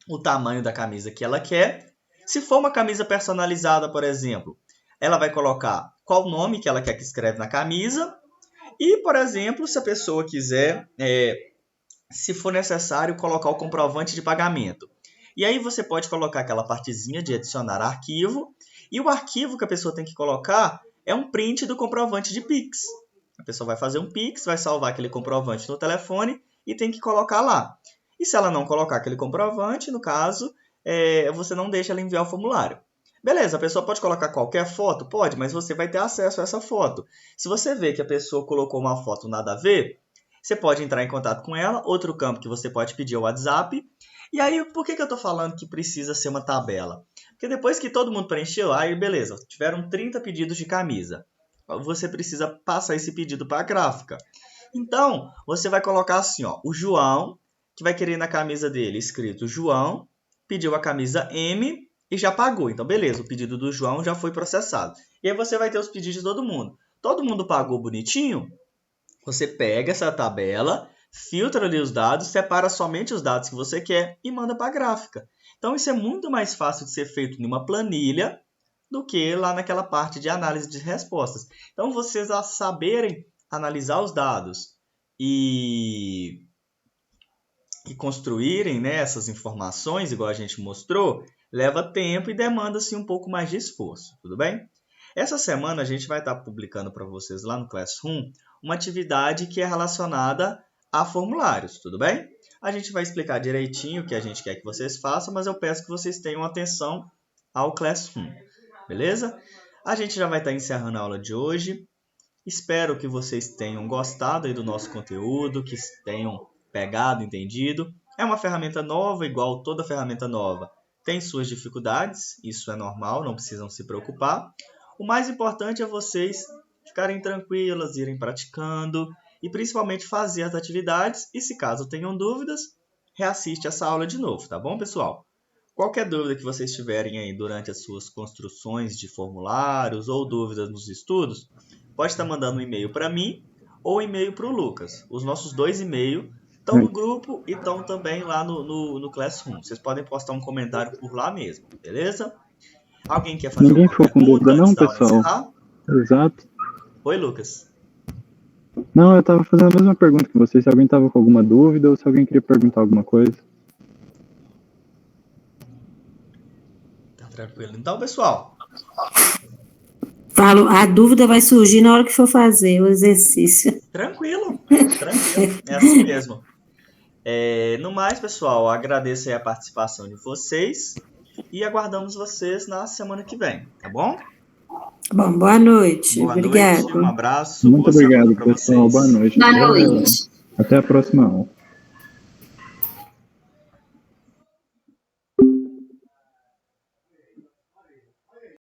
S2: o tamanho da camisa que ela quer. Se for uma camisa personalizada, por exemplo, ela vai colocar qual o nome que ela quer que escreve na camisa. E, por exemplo, se a pessoa quiser, se for necessário, colocar o comprovante de pagamento. E aí você pode colocar aquela partezinha de adicionar arquivo. E o arquivo que a pessoa tem que colocar é um print do comprovante de Pix. A pessoa vai fazer um Pix, vai salvar aquele comprovante no telefone e tem que colocar lá. E se ela não colocar aquele comprovante, no caso, você não deixa ela enviar o formulário. Beleza, a pessoa pode colocar qualquer foto? Pode, mas você vai ter acesso a essa foto. Se você vê que a pessoa colocou uma foto nada a ver, você pode entrar em contato com ela. Outro campo que você pode pedir é o WhatsApp. E aí, por que eu estou falando que precisa ser uma tabela? Porque depois que todo mundo preencheu, aí beleza, tiveram 30 pedidos de camisa. Você precisa passar esse pedido para a gráfica. Então, você vai colocar assim, ó, o João, que vai querer na camisa dele escrito João, pediu a camisa M e já pagou. Então, beleza, o pedido do João já foi processado. E aí você vai ter os pedidos de todo mundo. Todo mundo pagou bonitinho? Você pega essa tabela, filtra ali os dados, separa somente os dados que você quer e manda para a gráfica. Então, isso é muito mais fácil de ser feito em uma planilha do que lá naquela parte de análise de respostas. Então, vocês a saberem analisar os dados e construírem, né, essas informações, igual a gente mostrou, leva tempo e demanda-se um pouco mais de esforço, tudo bem? Essa semana a gente vai estar publicando para vocês lá no Classroom uma atividade que é relacionada a formulários, tudo bem? A gente vai explicar direitinho o que a gente quer que vocês façam, mas eu peço que vocês tenham atenção ao Classroom, beleza? A gente já vai estar encerrando a aula de hoje. Espero que vocês tenham gostado aí do nosso conteúdo, que tenham pegado, entendido. É uma ferramenta nova, igual toda ferramenta nova. Tem suas dificuldades, isso é normal, não precisam se preocupar. O mais importante é vocês ficarem tranquilas, irem praticando e principalmente fazer as atividades. E se caso tenham dúvidas, reassiste essa aula de novo, tá bom, pessoal? Qualquer dúvida que vocês tiverem aí durante as suas construções de formulários ou dúvidas nos estudos, pode estar mandando um e-mail para mim ou um e-mail para o Lucas. Os nossos 2 e-mails estão no grupo e estão também lá no Classroom. Vocês podem postar um comentário por lá mesmo, beleza? Alguém quer fazer
S4: Ninguém
S2: uma
S4: ficou com
S2: pergunta
S4: dúvida não,
S2: antes da aula
S4: pessoal?
S2: encerrar?
S4: Exato.
S2: Oi, Lucas.
S4: Não, eu estava fazendo a mesma pergunta que vocês, se alguém estava com alguma dúvida ou se alguém queria perguntar alguma coisa.
S2: Tá tranquilo. Então, pessoal,
S1: Falo, a dúvida vai surgir na hora que for fazer o exercício.
S2: tranquilo. É assim mesmo. No mais, pessoal, agradeço aí a participação de vocês e aguardamos vocês na semana que vem, tá bom?
S1: Bom, boa noite.
S2: Boa
S1: Obrigada.
S2: noite, um abraço.
S4: Muito
S2: boa semana
S4: obrigado,
S2: pra
S4: pessoal.
S2: vocês.
S4: Boa noite.
S3: Boa noite.
S4: Até a próxima aula.